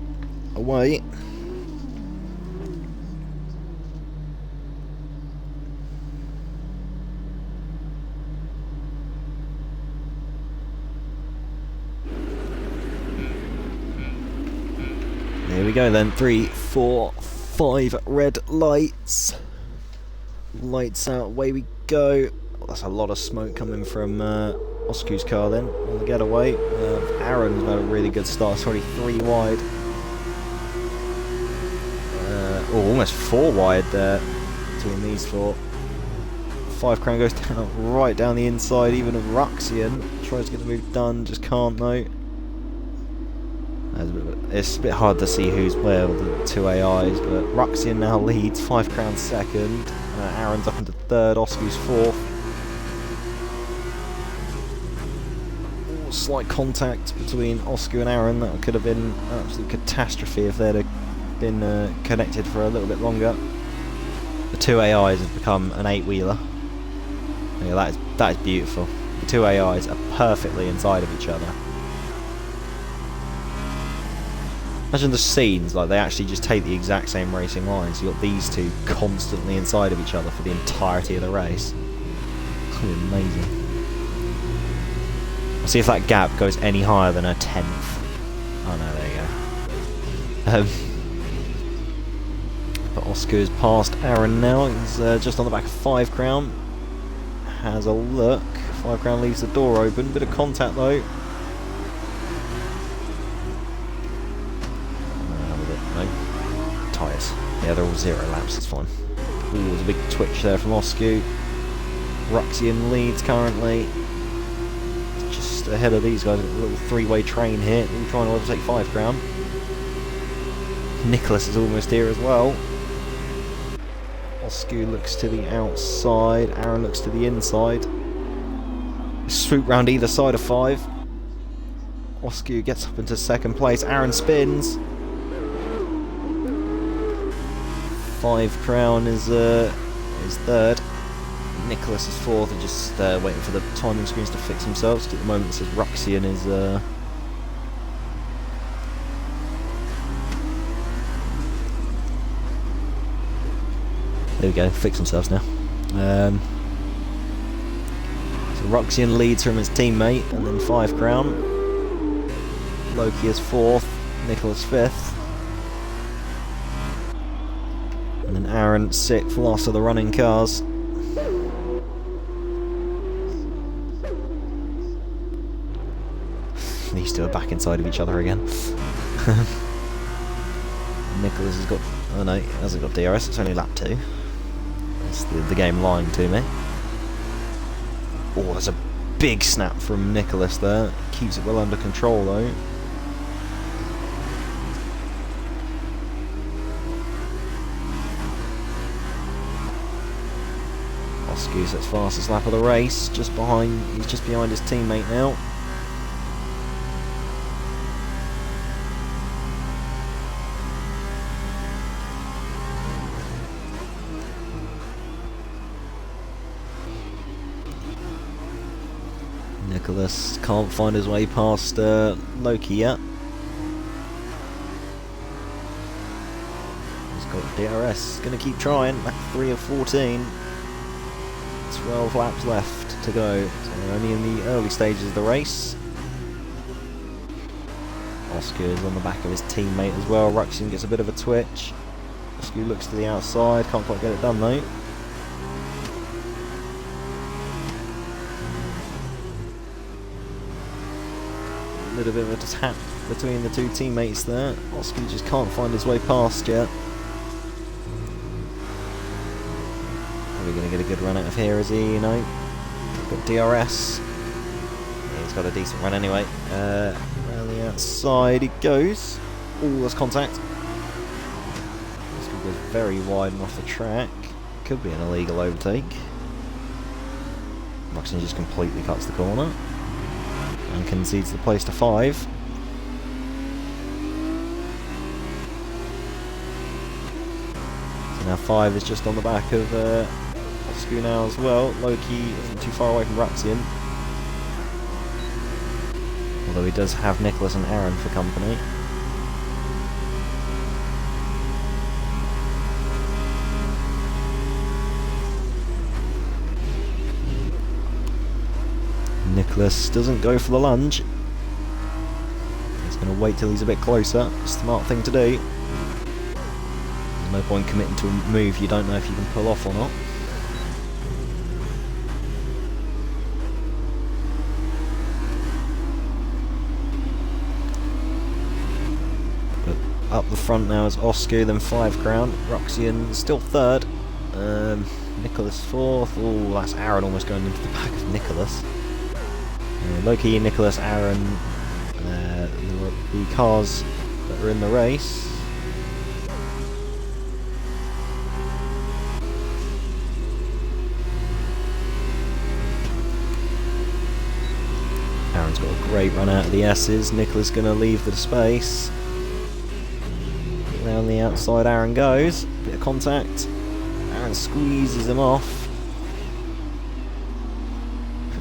away. There we go then. 3, 4, 5 red lights. Lights out, away we go. That's a lot of smoke coming from Osku's car then on the getaway. Aaron's got a really good start. It's already 3 wide. Almost 4 wide there between these 4. 5 Crown goes down right down the inside. Even of Ruxian tries to get the move done, just can't though. It's a bit hard to see who's where with the 2 AIs, but Ruxian now leads. 5 Crown second. Aaron's up into 3rd. Osku's 4th. Slight contact between Osku and Aaron. That could have been an absolute catastrophe if they'd have been connected for a little bit longer. The 2 AIs have become an 8-wheeler. Yeah, that is beautiful. The 2 AIs are perfectly inside of each other. Imagine the scenes, like they actually just take the exact same racing lines. You've got these 2 constantly inside of each other for the entirety of the race. It's going to be amazing. I'll see if that gap goes any higher than a 10th. Oh no, there you go. But Osku has passed Aaron now. He's just on the back of 5 Crown. Has a look. 5 Crown leaves the door open. Bit of contact though. No. Tyres. Yeah, they're all 0 laps, it's fine. Ooh, there's a big twitch there from Osku. Ruxian leads currently. Ahead of these guys, a little 3-way train here, all trying to overtake 5 Crown. Nicholas is almost here as well. Osku looks to the outside, Aaron looks to the inside. Swoop round either side of 5. Osku gets up into 2nd place, Aaron spins. 5 Crown is 3rd. Nicholas is 4th and just waiting for the timing screens to fix themselves. At the moment it says Ruxian is there we go, fix themselves now. So Ruxian leads from his teammate, and then 5 Crown. Loki is 4th, Nicholas 5th. And then Aaron 6th, last of the running cars. These 2 are back inside of each other again. Nicholas has got... oh no, he hasn't got DRS, it's only lap 2. That's the game lying to me. Oh, there's a big snap from Nicholas there. Keeps it well under control though. Osku's at fastest lap of the race, he's just behind his teammate now. Nicholas can't find his way past Loki yet. He's got DRS, gonna keep trying. Lap 3 of 14. 12 laps left to go. So we're only in the early stages of the race. Osku is on the back of his teammate as well. Ruxian gets a bit of a twitch. Osku looks to the outside, can't quite get it done though. A little bit of a tap between the 2 teammates there. Osku just can't find his way past yet. Are we going to get a good run out of here, is he? You know? got DRS. Yeah, he's got a decent run anyway. Around the outside he goes. Oh, there's contact. This guy goes very wide and off the track. Could be an illegal overtake. Roczen just completely cuts the corner and concedes the place to 5. So now 5 is just on the back of Osku now as well. Loki isn't too far away from Roczen, although he does have Nicholas and Aaron for company. Nicholas doesn't go for the lunge. He's going to wait till he's a bit closer. Smart thing to do. There's no point committing to a move you don't know if you can pull off or not. But up the front now is Osku, then 5 Crown. Roczen still 3rd. Nicholas 4th. Oh, that's Aaron almost going into the back of Nicholas. Loki, Nicholas, Aaron, the cars that are in the race. Aaron's got a great run out of the S's. Nicholas going to leave the space. Around the outside Aaron goes. Bit of contact. Aaron squeezes him off.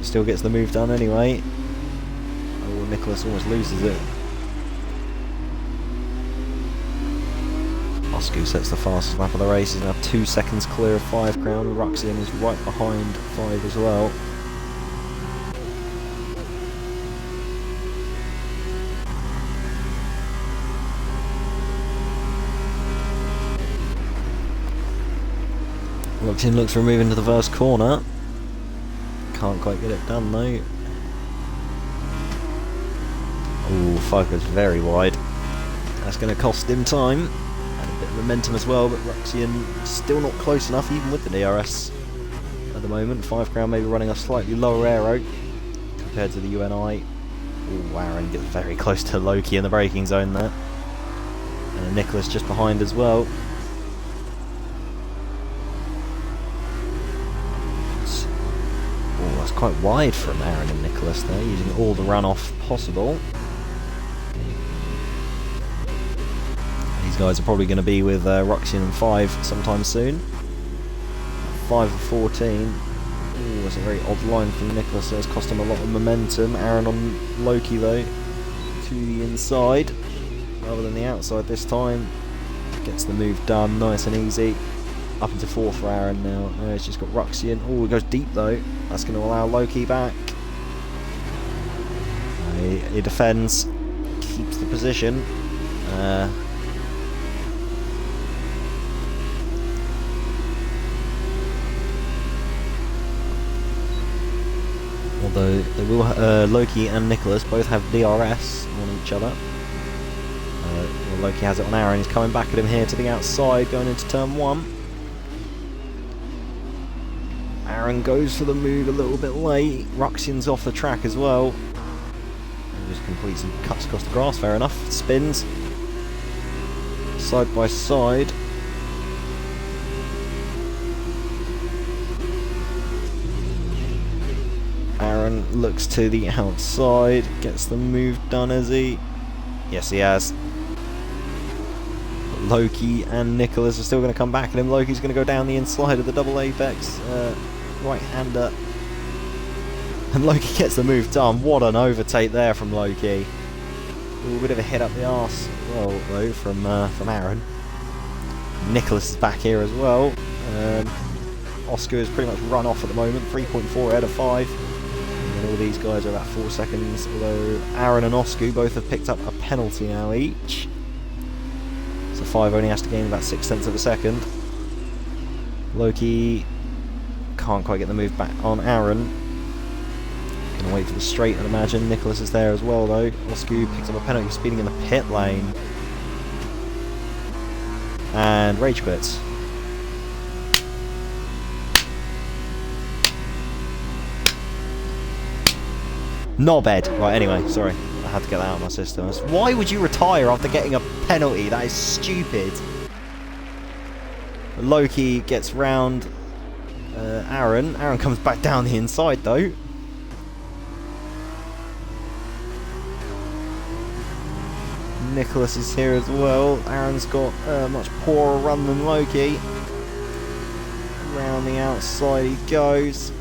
Still gets the move done anyway. Oh, Nicholas almost loses it. Osku sets the fastest lap of the race. He's now 2 seconds clear of 5 Crown. Roczen is right behind 5 as well. Roczen looks for a move into the first corner. Can't quite get it done though. Oh, 5 goes very wide. That's going to cost him time and a bit of momentum as well, but Roczen still not close enough even with the DRS at the moment. 5 Crown maybe running a slightly lower aero compared to the UNI. Oh, Aaron gets very close to Loki in the braking zone there. And Nicholas just behind as well. Quite wide from Aaron and Nicholas there, using all the runoff possible. These guys are probably going to be with Roczen and 5 sometime soon. 5 of 14. Ooh, that's a very odd line from Nicholas, so it's cost him a lot of momentum. Aaron on Loki though, to the inside rather than the outside this time. Gets the move done, nice and easy. Up into 4th for Aaron now. He's just got Roczen. Oh, he goes deep though. That's going to allow Loki back. He defends, keeps the position. Although they will, Loki and Nicholas both have DRS on each other. Well, Loki has it on Aaron. He's coming back at him here to the outside, going into turn 1. Aaron goes for the move a little bit late. Roczen's off the track as well. And just completes some cuts across the grass, fair enough. Spins. Side by side. Aaron looks to the outside. Gets the move done, has he? Yes, he has. Loki and Nicholas are still going to come back at him. Loki's going to go down the inside of the double apex. Right-hander, and Loki gets the move done. What an overtake there from Loki. Ooh, a bit of a hit up the arse, well though, from Aaron. Nicholas is back here as well. Osku is pretty much run off at the moment, 3.4 ahead of 5. And then all these guys are about 4 seconds, although Aaron and Osku both have picked up a penalty now each. So 5 only has to gain about 6/10 of a second. Loki can't quite get the move back on Aaron. Gonna wait for the straight, I'd imagine. Nicholas is there as well though. Osku picks up a penalty for speeding in the pit lane. And rage quits. Knobhead. Right, anyway, sorry. I had to get that out of my system. Why would you retire after getting a penalty? That is stupid. Loki gets round Aaron. Aaron comes back down the inside, though. Nicholas is here as well. Aaron's got a much poorer run than Loki. Round the outside he goes.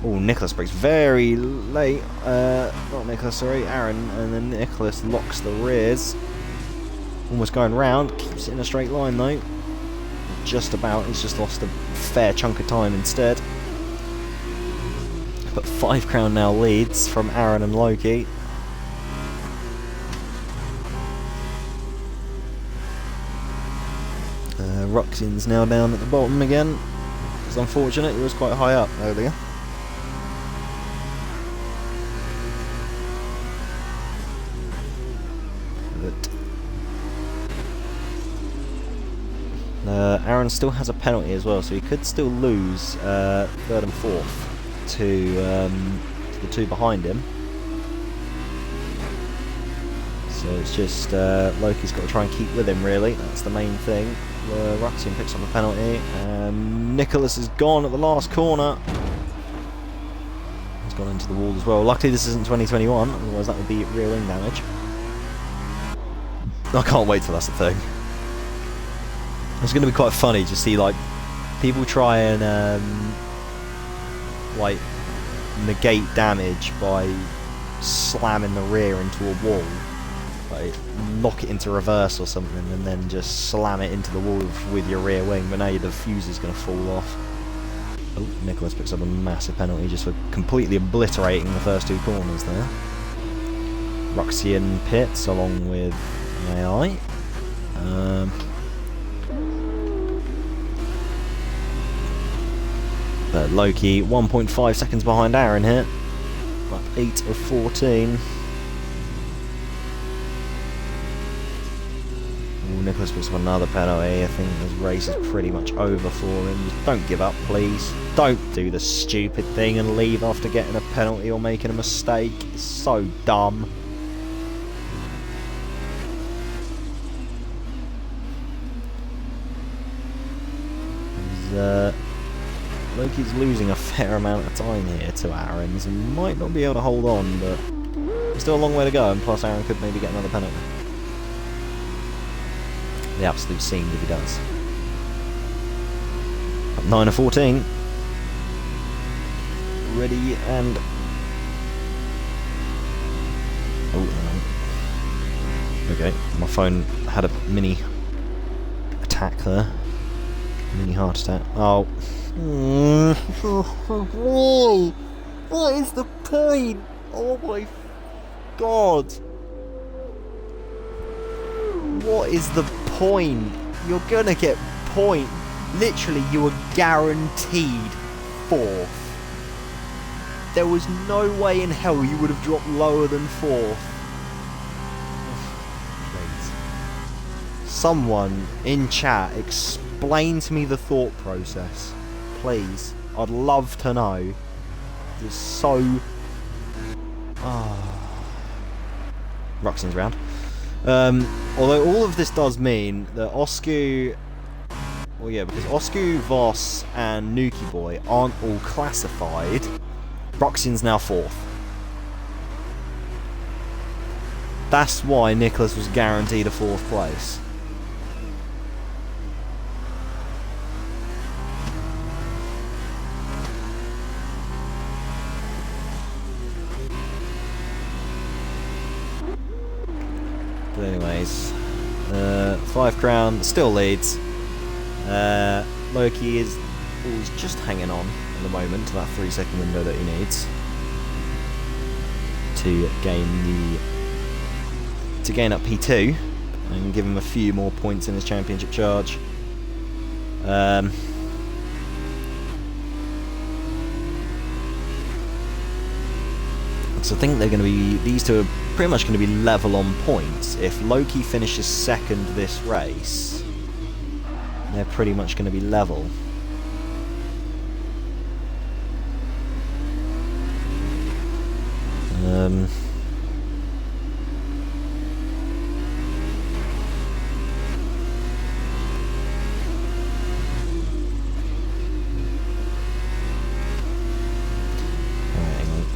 Oh, Nicholas breaks very late. Not Nicholas, sorry, Aaron. And then Nicholas locks the rears. Almost going round. Keeps it in a straight line though. Just about. He's just lost a fair chunk of time instead. But 5 Crown now leads from Aaron and Loki. Ruxin's now down at the bottom again. It's unfortunate, he was quite high up earlier. But Aaron still has a penalty as well, so he could still lose 3rd and 4th to the 2 behind him. So it's just Loki's got to try and keep with him, really. That's the main thing. Ruxin picks up the penalty. Nicholas is gone at the last corner. He's gone into the wall as well. Luckily this isn't 2021, otherwise that would be real wing damage. I can't wait till that's the thing. It's going to be quite funny to see like people try and like negate damage by slamming the rear into a wall. Like, lock it into reverse or something and then just slam it into the wall with your rear wing, but now the fuse is going to fall off. Oh, Nicholas picks up a massive penalty just for completely obliterating the first 2 corners there. Ruxian pits along with AI. But Loki 1.5 seconds behind Aaron here. Up 8 of 14. Nicholas picks up another penalty. I think this race is pretty much over for him. Just don't give up, please. Don't do the stupid thing and leave after getting a penalty or making a mistake. It's so dumb. Loki's losing a fair amount of time here to Aaron's and might not be able to hold on, but there's still a long way to go, and plus Aaron could maybe get another penalty. The absolute scene if he does. Up 9 of 14. Ready and... Oh, okay, my phone had a mini attack there. Mini heart attack. Oh. Why? What is the point? Oh my god. What is the point? You're gonna get point. Literally, you were guaranteed 4th. There was no way in hell you would have dropped lower than 4th. Please. Someone in chat explain to me the thought process. Please. I'd love to know. It's so... Ruxin's round. Although all of this does mean that Oscu... Well, yeah, because Oscu, Voss, and Nuki Boy aren't all classified. Ruxin's now 4th. That's why Nicholas was guaranteed a 4th place. But anyways, 5 Crown still leads. Loki is always just hanging on at the moment to that 3-second window that he needs to gain up P2 and give him a few more points in his championship charge. So I think they're going to be, these two are pretty much going to be level on points. If Loki finishes 2nd this race, they're pretty much going to be level. There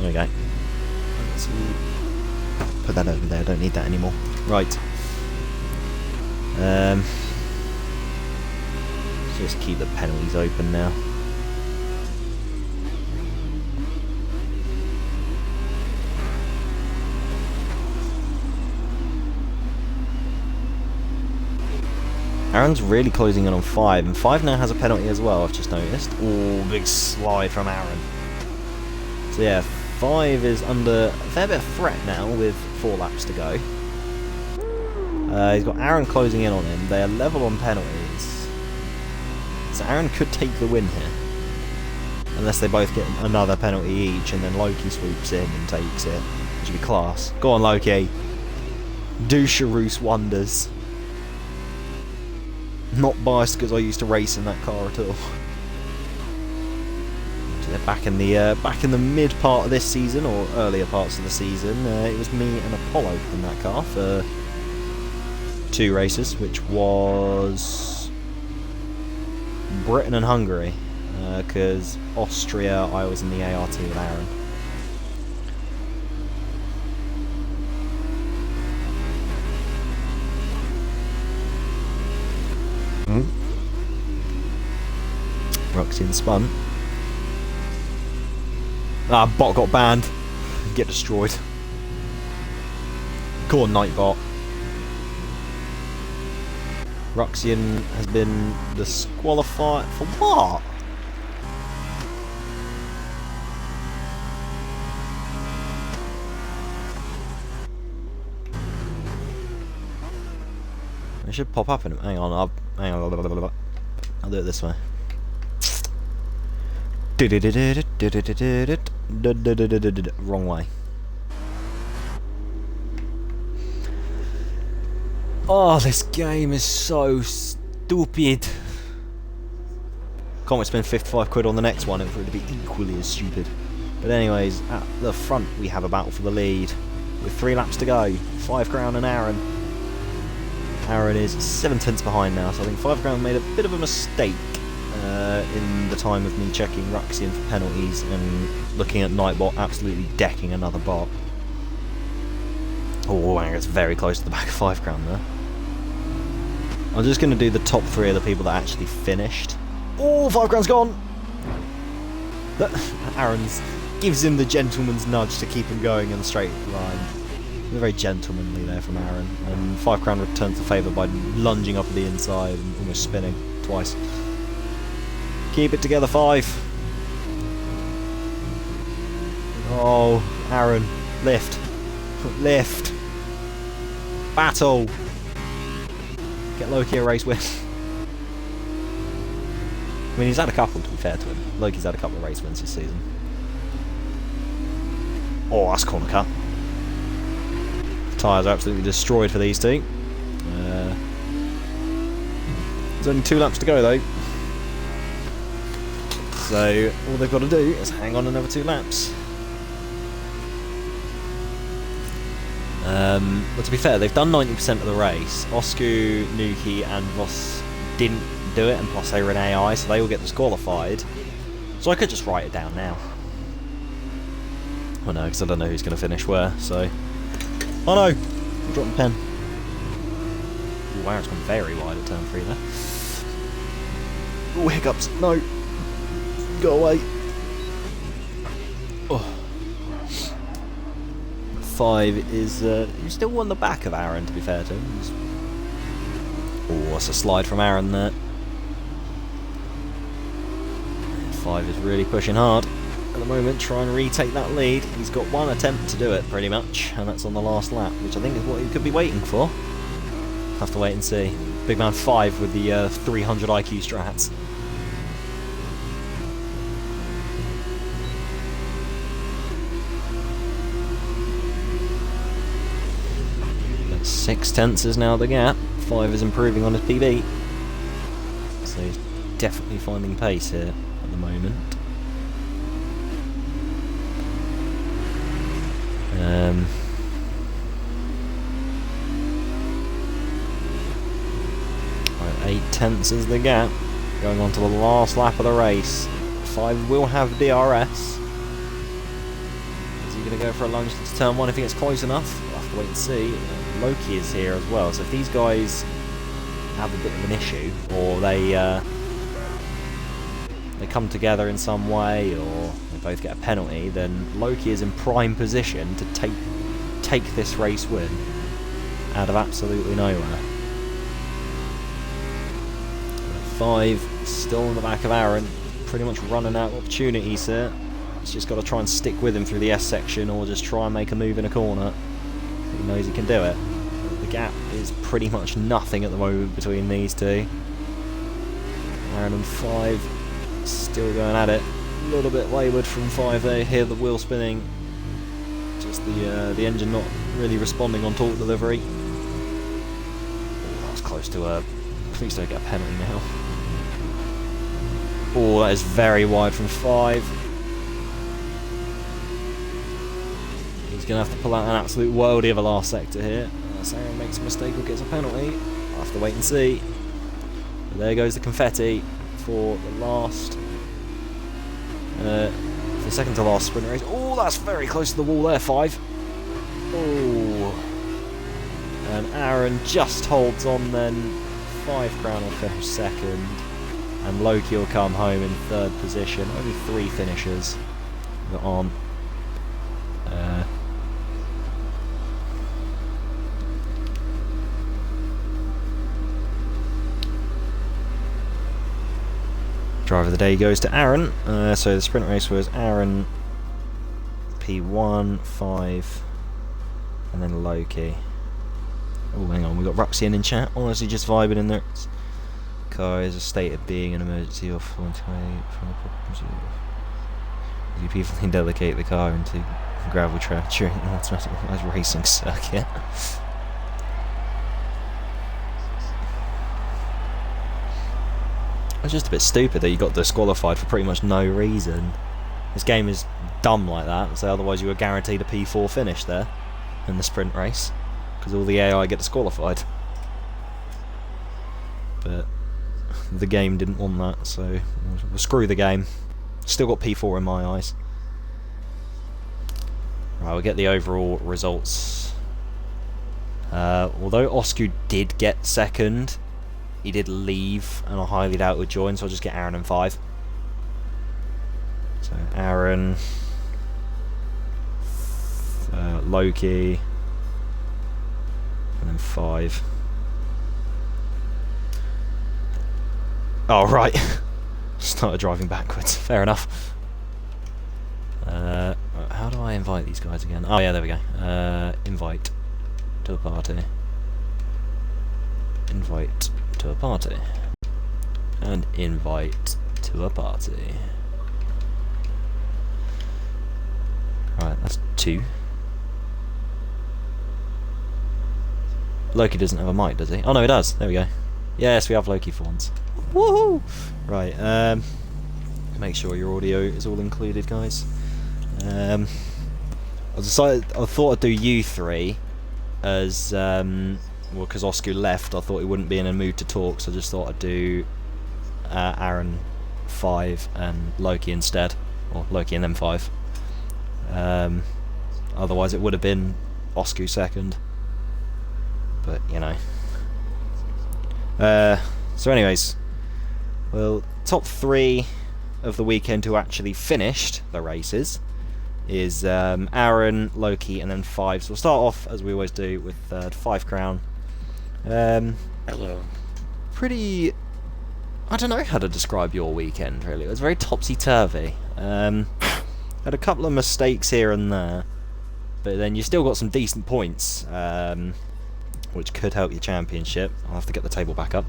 we go. Let's put that over there, I don't need that anymore. Right. Let's just keep the penalties open now. Aaron's really closing in on 5, and 5 now has a penalty as well, I've just noticed. Oh, big slide from Aaron. So yeah, 5 is under a fair bit of threat now with 4 laps to go. He's got Aaron closing in on him. They are level on penalties. So Aaron could take the win here. Unless they both get another penalty each, and then Loki swoops in and takes it. Which would be class. Go on, Loki. Do Charoos wonders. Not biased because I used to race in that car at all. So they're back in the mid part of this season, or earlier parts of the season. It was me and Apollo in that car for 2 races, which was Britain and Hungary. Because Austria, I was in the ART with Aaron. Roxian spun. Ah, bot got banned. Get destroyed. Go on, Nightbot. Roxian has been disqualified for what? It should pop up in him. Hang on, I'll do it this way. Wrong way. Oh, this game is so stupid. Can't wait to spend 55 quid on the next one for it to be equally as stupid. But anyways, at the front we have a battle for the lead with 3 laps to go. 5 Crown and Aaron. Aaron is 7 tenths behind now, so I think 5 Crown made a bit of a mistake in the time of me checking Roxian for penalties and looking at Nightbot absolutely decking another bot. Oh, Aaron's very close to the back of 5 Crown there. I'm just going to do the top 3 of the people that actually finished. Oh, 5 Crown's gone! Aaron's gives him the gentleman's nudge to keep him going in the straight line. Very gentlemanly there from Aaron. And 5 Crown returns the favour by lunging up at the inside and almost spinning twice. Keep it together, 5. Oh, Aaron. Lift. Lift. Battle. Get Loki a race win. I mean, he's had a couple, to be fair to him. Loki's had a couple of race wins this season. Oh, that's corner cut. Tyres are absolutely destroyed for these two. There's only 2 laps to go, though. So, all they've got to do is hang on another 2 laps. But to be fair, they've done 90% of the race. Osku, Nuki and Voss didn't do it, and plus they were in AI, so they all get disqualified. So I could just write it down now. Well, no, because I don't know who's going to finish where, so... Oh no! I dropped the pen. Ooh, wow, it's gone very wide at turn 3 there. Ooh, hiccups. No! Go away. Oh. 5 is he's still on the back of Aaron, to be fair to him. Oh, that's a slide from Aaron there. 5 is really pushing hard at the moment, trying to retake that lead. He's got 1 attempt to do it, pretty much, and that's on the last lap, which I think is what he could be waiting for. Have to wait and see. Big man 5 with the 300 IQ strats. 6 tenths is now the gap. 5 is improving on his PB. So he's definitely finding pace here at the moment. Right, 8/10 is the gap. Going on to the last lap of the race. 5 will have DRS. Is he going to go for a lunge to turn 1 if he gets close enough? We'll have to wait and see. Loki is here as well, so if these guys have a bit of an issue, or they come together in some way, or they both get a penalty, then Loki is in prime position to take this race win out of absolutely nowhere. 5 still in the back of Aaron, pretty much running out of opportunities here. He's just got to try and stick with him through the S section, or just try and make a move in a corner. He knows he can do it. The gap is pretty much nothing at the moment between these two. Aaron and 5 still going at it. A little bit wayward from 5 there. Hear the wheel spinning. Just the engine not really responding on torque delivery. Oh, that was close to a... Please don't get a penalty now. Oh, that is very wide from 5. He's going to have to pull out an absolute worldie of a last sector here. Unless Aaron makes a mistake or gets a penalty. I'll have to wait and see. But there goes the confetti for the last... the second to last sprint race. Oh, that's very close to the wall there, 5. Oh. And Aaron just holds on then. 5 Crown will finish second. And Loki will come home in 3rd position. Only 3 finishers on. Driver of the day goes to Aaron. So the sprint race was Aaron, P1, 5, and then Loki. Oh, hang on, we got Ruxian in chat. Honestly, just vibing in there. Car is a state of being an emergency or from the problems. You people can delegate the car into gravel track during an automatic racing circuit. It's just a bit stupid that you got disqualified for pretty much no reason. This game is dumb like that, so otherwise you were guaranteed a P4 finish there in the sprint race, because all the AI get disqualified. But the game didn't want that, so we'll screw the game. Still got P4 in my eyes. Right, we'll get the overall results. Although Oscu did get second, he did leave, and I highly doubt would join, so I'll just get Aaron and 5. So Aaron, Loki, and then 5. Oh, right. Started driving backwards. Fair enough. How do I invite these guys again? Oh yeah, there we go. Invite to a party. Invite to a party. And invite to a party. Right, that's 2. Loki doesn't have a mic, does he? Oh no, he does. There we go. Yes, we have Loki for once. Woohoo! Right, make sure your audio is all included, guys. I thought I'd do you 3 as well, because Oscar left. I thought he wouldn't be in a mood to talk, so I just thought I'd do Aaron 5 and Loki instead, or Loki and then 5. Otherwise, it would have been Oscar second. But you know. So, anyways, well, top 3 of the weekend who actually finished the races is Aaron, Loki, and then 5. So we'll start off as we always do with 5 Crown. Hello. Pretty. I don't know how to describe your weekend. Really, it was very topsy-turvy. Had a couple of mistakes here and there, but then you still got some decent points, which could help your championship. I'll have to get the table back up.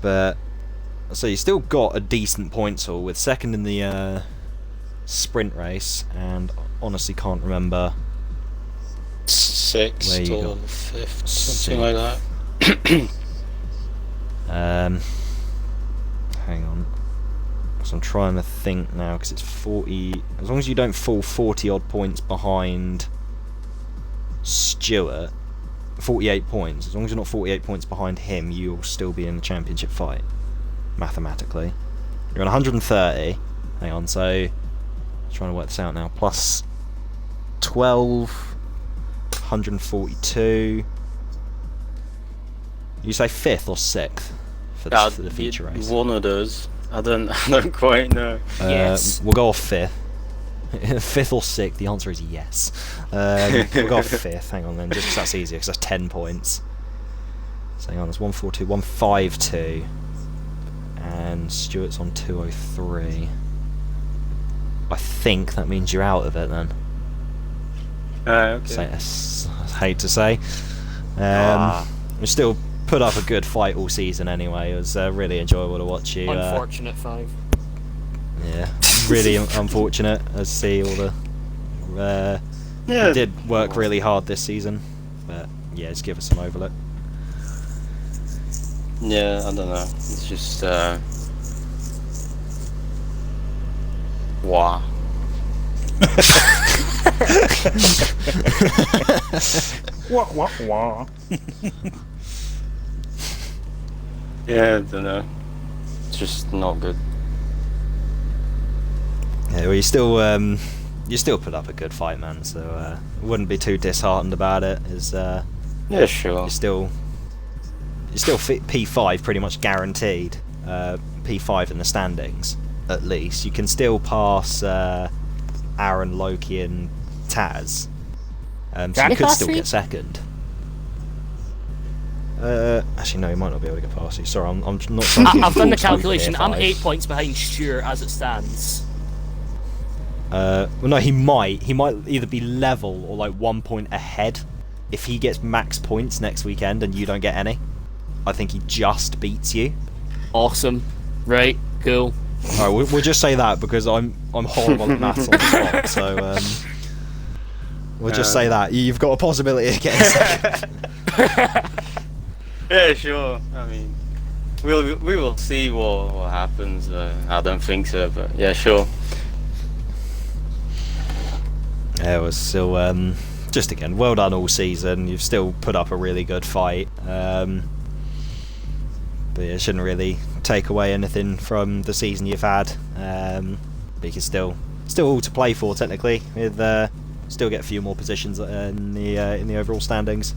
But so you still got a decent points haul with second in the sprint race, and honestly can't remember 6th or 5th, something like that. Hang on. So I'm trying to think now, because it's 40... As long as you don't fall 40 odd points behind Stuart, 48 points, as long as you're not 48 points behind him, you'll still be in the championship fight, mathematically. You're on 130. Hang on, so... trying to work this out now. Plus 12, 142... You say 5th or 6th for the feature race? One of those. I don't quite know. Yes. We'll go off 5th. 5th or 6th, the answer is yes. We'll go off 5th, hang on then, just because that's easier, because that's 10 points. So hang on, there's 142, 152. And Stuart's on 203. I think that means you're out of it then. Okay. So, I hate to say. We still put up a good fight all season anyway. It was really enjoyable to watch you. Unfortunate 5. Yeah, really unfortunate to see all the... You did work really hard this season, but yeah, just give us some overlook. Yeah, I don't know. It's just wow. Wah. Yeah, I don't know. It's just not good. Yeah, well, you still put up a good fight, man. So wouldn't be too disheartened about it. Yeah, sure. You're still P5 pretty much guaranteed. P5 in the standings, at least. You can still pass Aaron, Loki, and Taz. So you could still get second. Actually, no, you might not be able to get past you. Sorry, I'm not. I've done the full calculation. here, I'm 5. 8 points behind Stuart as it stands. Well, no, he might either be level or like 1 point ahead if he gets max points next weekend and you don't get any. I think he just beats you. Awesome. Right. Cool. All right, we'll just say that because I'm horrible at maths on the spot. So we'll just say that you've got a possibility of getting second. Yeah, sure. I mean, we will see what happens. I don't think so, but yeah, sure. Yeah, it was still just again, well done all season. You've still put up a really good fight. But it shouldn't really take away anything from the season you've had. But you can still all to play for technically. With still get a few more positions in the overall standings.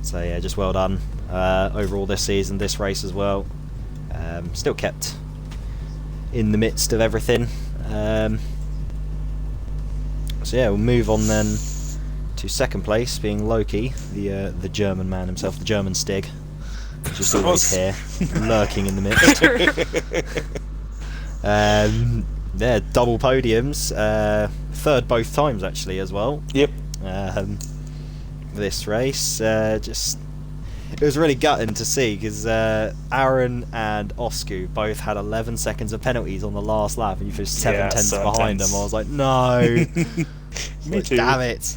So yeah, just well done overall this season, this race as well. Still kept in the midst of everything. So yeah, we'll move on then to second place, being Loki, the German man himself, the German Stig, just always here, lurking in the midst. Yeah, double podiums, third both times actually as well. Yep. This race, it was really gutting to see because Aaron and Osku both had 11 seconds of penalties on the last lap, and you finished 7 tenths behind them. I was like, no. Me too. Damn it.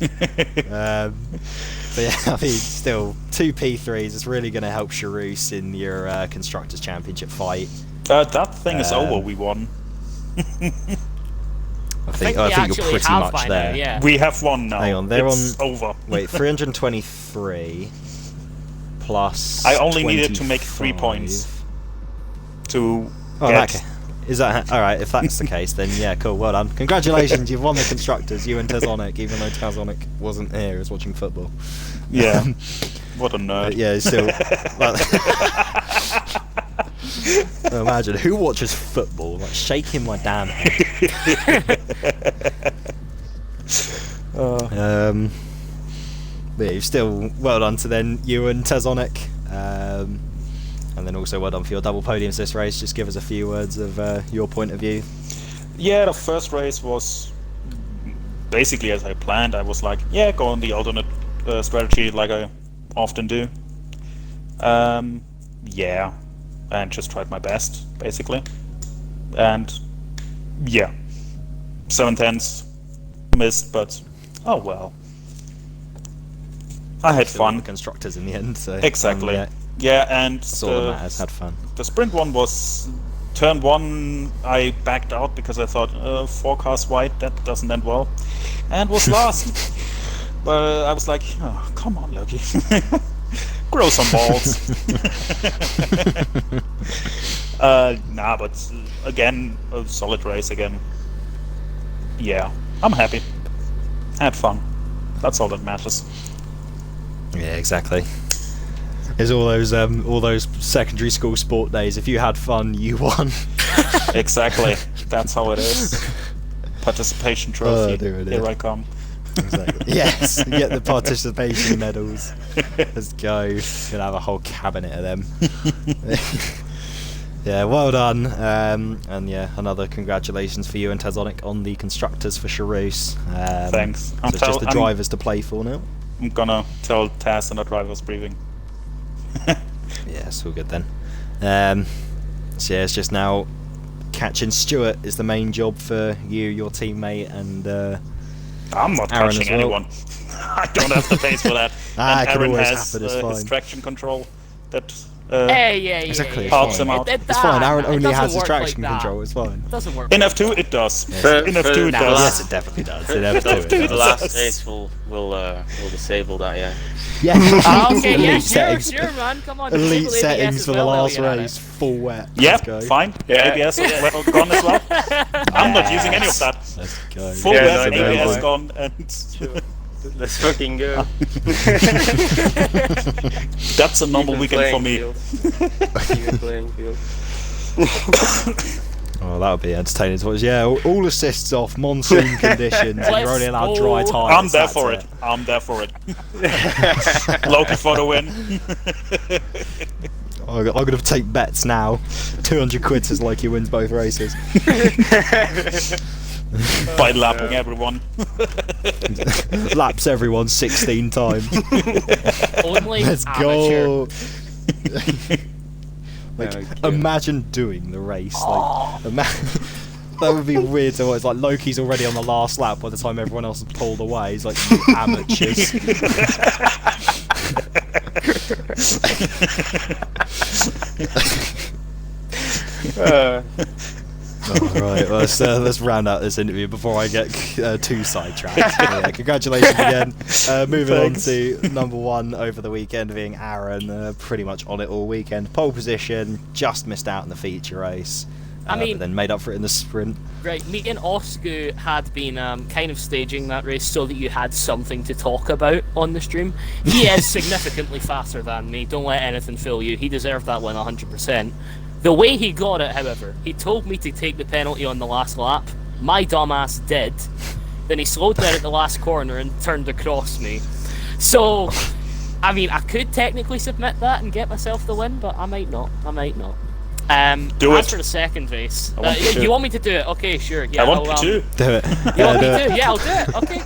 But yeah, I mean, still 2 P3s is really going to help Charouz in your Constructors' Championship fight. That thing is over. We won. I think you're pretty much there. Now, yeah. We have won now. Hang on, they're it's on. over. Wait, 323 plus. I only needed to make 3 points to get. Is that alright? If that's the case, then yeah, cool, well done. Congratulations, you've won the Constructors, you and Tazonic, even though Tazonic wasn't here, he was watching football. Yeah. What a nerd. Yeah, still. Imagine, who watches football? Like, shaking my damn head. But yeah, still well done to then you and Tazonic. And then also well done for your double podiums this race. Just give us a few words of your point of view. Yeah, the first race was basically as I planned. I was like, yeah, go on the alternate strategy like I often do. Yeah, and just tried my best, basically. And yeah, 7 tenths missed, but oh well. I had fun. The Constructors in the end, so exactly. Yeah, and that's all that matters. Had fun. The sprint one was turn 1, I backed out because I thought, forecast white, that doesn't end well. And was last. But I was like, oh, come on, Loki. Grow some balls. Nah, but again, a solid race again. Yeah, I'm happy. Had fun. That's all that matters. Yeah, exactly. There's all those secondary school sport days. If you had fun, you won. Exactly. That's how it is. Participation trophy. Oh, dear. Here I come. Exactly. Yes, you get the participation medals. Let's go. Gonna have a whole cabinet of them. Yeah, well done. And yeah, another congratulations for you and Tazonic on the constructors for Charus. Thanks. So it's just the drivers to play for now. I'm gonna tell Taz and the driver's briefing. Yeah, it's all good then. So yeah, it's just now catching Stuart is the main job for you, your teammate, and I'm not Aaron catching as well. anyone. I don't have the pace for that. It And could Aaron always has happen, it's his fine. traction control that Yeah. Exactly, it's helps fine. him out. It's fine, Aaron only doesn't has his work traction like that. control, it's fine. It doesn't work. in F2 it does. For- In F2 it for- does. Yes, it definitely does. It The definitely does. last race will disable that, yeah. Yeah. Okay, yeah, Elite sure, settings. sure, man. Come on. Elite disable ABS settings as for the well, last Elliot. race, full wet. Yeah, Let's go. fine. Yeah. ABS well gone as well. I'm not using any of that. Let's go. Full Yeah, web, no, ABS no. gone, and Let's fucking go. that's a normal Even weekend for playing me. field. Even playing field. Oh, that would be entertaining to watch. Yeah, all assists off, monsoon conditions, and you're only allowed dry Let's tyres. I'm there that's for it. I'm there for it. Loki for the win. I'm going to take bets now. 200 quid says Loki wins both races. By lapping everyone. Laps everyone 16 times. Only Let's amateur. go. Like, Okay. imagine doing the race. Like, that would be weird to watch. Like, Loki's already on the last lap by the time everyone else has pulled away. He's like, you amateurs. Right, well, let's round out this interview before I get too sidetracked. Yeah, congratulations again. Moving on to number one over the weekend, being Aaron. Pretty much on it all weekend. Pole position, just missed out in the feature race. I mean- but then made up for it in the sprint. Right, me and Oscar had been kind of staging that race so that you had something to talk about on the stream. He is significantly faster than me, don't let anything fool you. He deserved that win 100%. The way he got it, however, he told me to take the penalty on the last lap. My dumbass did. Then he slowed down at the last corner and turned across me. So, I mean, I could technically submit that and get myself the win, but I might not. Do as it. for the second race, I want you to. you want me to do it? Okay, sure. Yeah, I want I'll, you to. Do it. You want me do it. to? Yeah, I'll do it. Okay,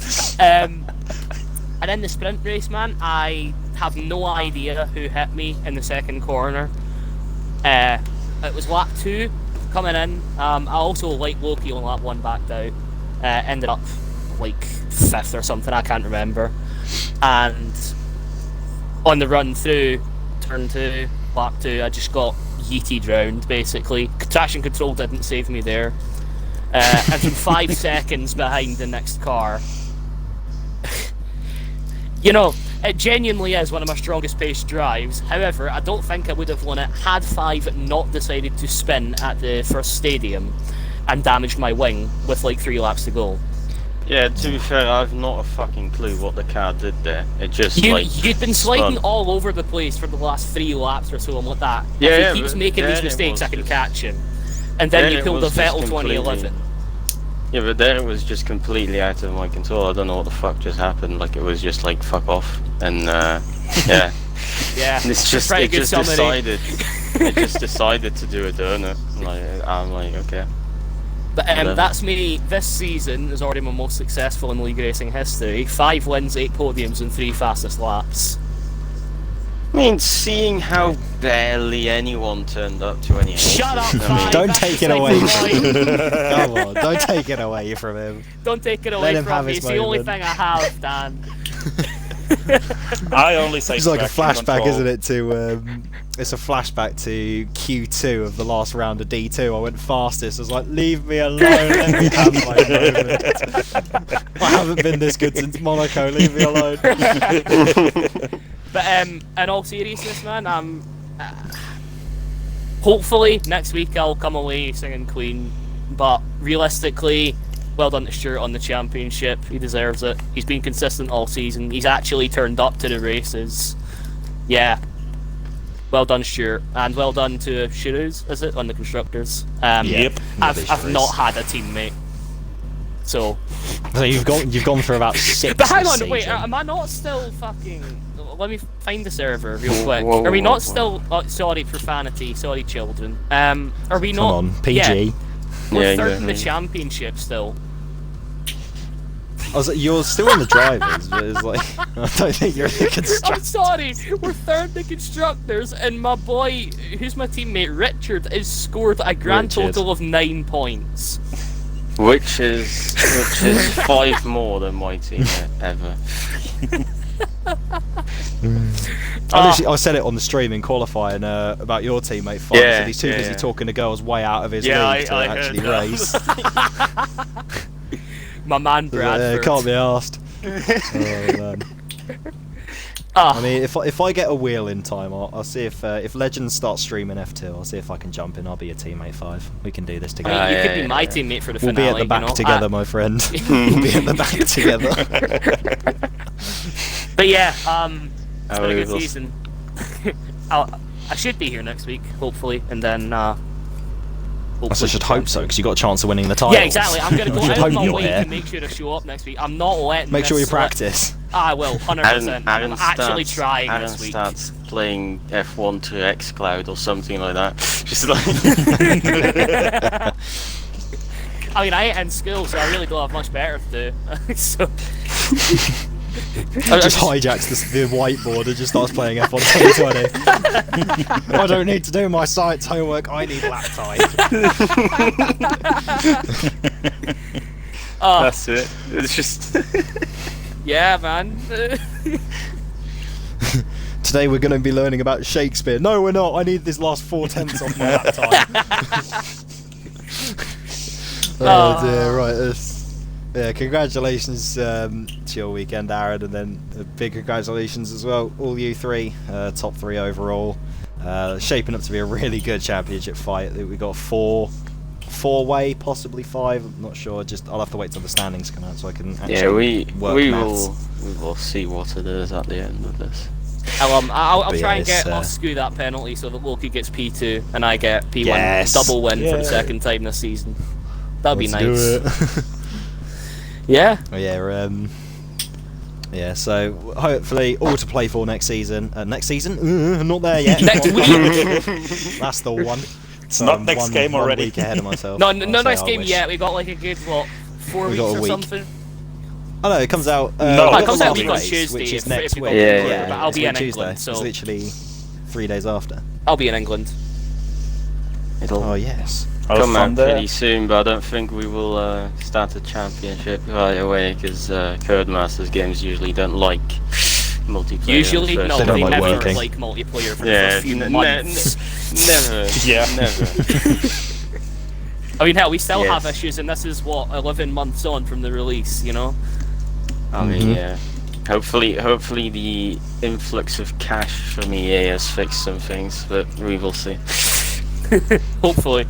sure. And in the sprint race, man, I have no idea who hit me in the second corner. It was lap 2 coming in. I also, like Loki, on lap 1 backed out. Ended up like 5th or something, I can't remember. And on the run through, turn 2, lap 2, I just got yeeted round, basically. Traction control didn't save me there. And from 5 seconds behind the next car. You know, it genuinely is one of my strongest paced drives. However, I don't think I would have won it had 5 not decided to spin at the first stadium and damaged my wing with like 3 laps to go. Yeah, to be fair, I've not a fucking clue what the car did there. It just You'd been sliding spun. all over the place for the last 3 laps or so and like that. Yeah, if yeah, he keeps but making then these it mistakes, I was can just- catch him. And then you it pulled the was just Vettel 2011. Yeah, but then it was just completely out of my control. I don't know what the fuck just happened. Like, it was just like, fuck off. And, yeah. Yeah, It's just, pretty it good just summary. decided to do a donut. Like, I'm like, okay. But Whatever. that's me. This season is already my most successful in league racing history. 5 wins, 8 podiums, and 3 fastest laps. I mean, seeing how barely anyone turned up to any races, Shut up, I mean, Five. Don't That's take it beside away the from point. him. Come on, don't take it away from him. Don't take it Let away him from have me. his It's the only moment. thing I have, Dan. I only say It's like a traction flashback, control. isn't it? To it's a flashback to Q2 of the last round of D2. I went fastest. I was like, "Leave me alone. Let me have my moment. I haven't been this good since Monaco. Leave me alone." But in all seriousness, man, hopefully next week I'll come away singing Queen. But realistically, well done to Stuart on the championship. He deserves it. He's been consistent all season. He's actually turned up to the races. Yeah. Well done, Stuart, and well done to Shiruz, is it, on the constructors? Yep. I've not had a teammate, so. So you've gone for about 6. But hang this on, wait, season. am I not still fucking? Let me find the server real quick. Whoa, Are we whoa, not whoa. still? Sorry, profanity. Sorry, children. Are we Come not? on, PG. Yeah, we're Yeah, third in the exactly. championship still. I was like, you're still in the drivers, but it's like I don't think you're in the I'm constructors. sorry, we're third in the constructors, and my boy, who's my teammate, Richard, has scored a grand Richard. total of 9 points. Which is 5 more than my team ever. I said it on the stream in qualifying about your teammate. Fine. Yeah, Said he's too yeah, busy yeah. talking to girls way out of his Yeah, league to I heard actually that. race. My man Bradford. Can't be asked. Oh, man. Ah, I mean, if I get a wheel in time, I'll see if Legends start streaming F2. I'll see if I can jump in. I'll be your teammate 5. We can do this I together. mean, you yeah, could be yeah, my yeah. teammate for the We'll finale. be at the back you know? together, my friend. We'll be at the back together. But yeah, it's Oh, been a we good will- season. I should be here next week, hopefully, and then. I should hope so, because you got a chance of winning the title. Yeah, exactly. I'm gonna go Should out hope of my you're way here. to make sure to show up next week. I'm not letting. Make sure you this slip. practice. I will, 100%. I'm actually trying Aaron this week. starts playing F1 to xCloud or something like that. Just like I mean, I ain't in school, so I really don't have much better to do. So. Just hijacks the whiteboard and just starts playing F1 2020. I don't need to do my science homework, I need lap time. Oh, that's it. It's just yeah, man. Today we're going to be learning about Shakespeare. No, we're not. I need this last 4/10 off my lap time. Oh dear, right. Yeah, congratulations to your weekend, Aaron, and then a big congratulations as well, all you 3, top 3 overall. Shaping up to be a really good championship fight. We got 4-way, possibly 5. I'm not sure. I'll have to wait till the standings come out so I can actually yeah, we maths. will see what it is at the end of this. I'll But try yeah, and get it's, Oscu that penalty so that Loki gets P2 and I get P1 Yes. double win for the Yeah. second time this season. That'd be Let's do nice. it. Yeah. Oh, yeah, so hopefully all to play for next season. Next season? Not there yet. Next week. That's the one. It's not next game one already. week ahead of myself. No, I'll no say next I game wish. yet. We got like a good 4 We weeks got a or week. something. Oh no, it comes out. No, we've it got comes the out last week on race, Tuesday which is if next we week. got Yeah, yeah, but I'll it's be in next Tuesday. England, so It's literally 3 days after. I'll be in England. It'll Oh yes. Have come fun out there. pretty soon, but I don't think we will start a championship right away because Codemasters games usually don't like multiplayer. Usually, first. no, They they don't like never working. like multiplayer for the Yeah, first few months. never. Yeah. Never. I mean, hell, we still Yes. have issues, and this is what 11 months on from the release. You know. I mean, Mhm. yeah. Hopefully the influx of cash from EA has fixed some things, but we will see. Hopefully.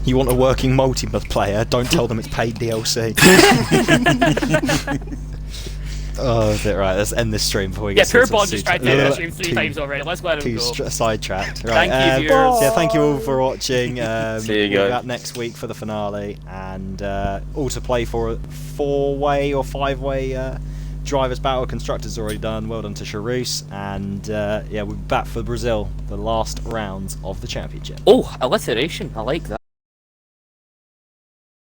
You want a working multiplayer? Don't tell them it's paid DLC. Oh, is it right? Let's end this stream before we Yeah, get some Turbon sort just of tried to end the stream 3 times already. Let's let him go. sidetracked. Right. Thank you, viewers. Yeah, thank you all for watching. See you We'll be guys. back next week for the finale, and all to play for a 4-way or 5-way drivers battle. Constructors already done. Well done to Charus, and yeah, we're back for Brazil, the last rounds of the championship. Oh, alliteration. I like that.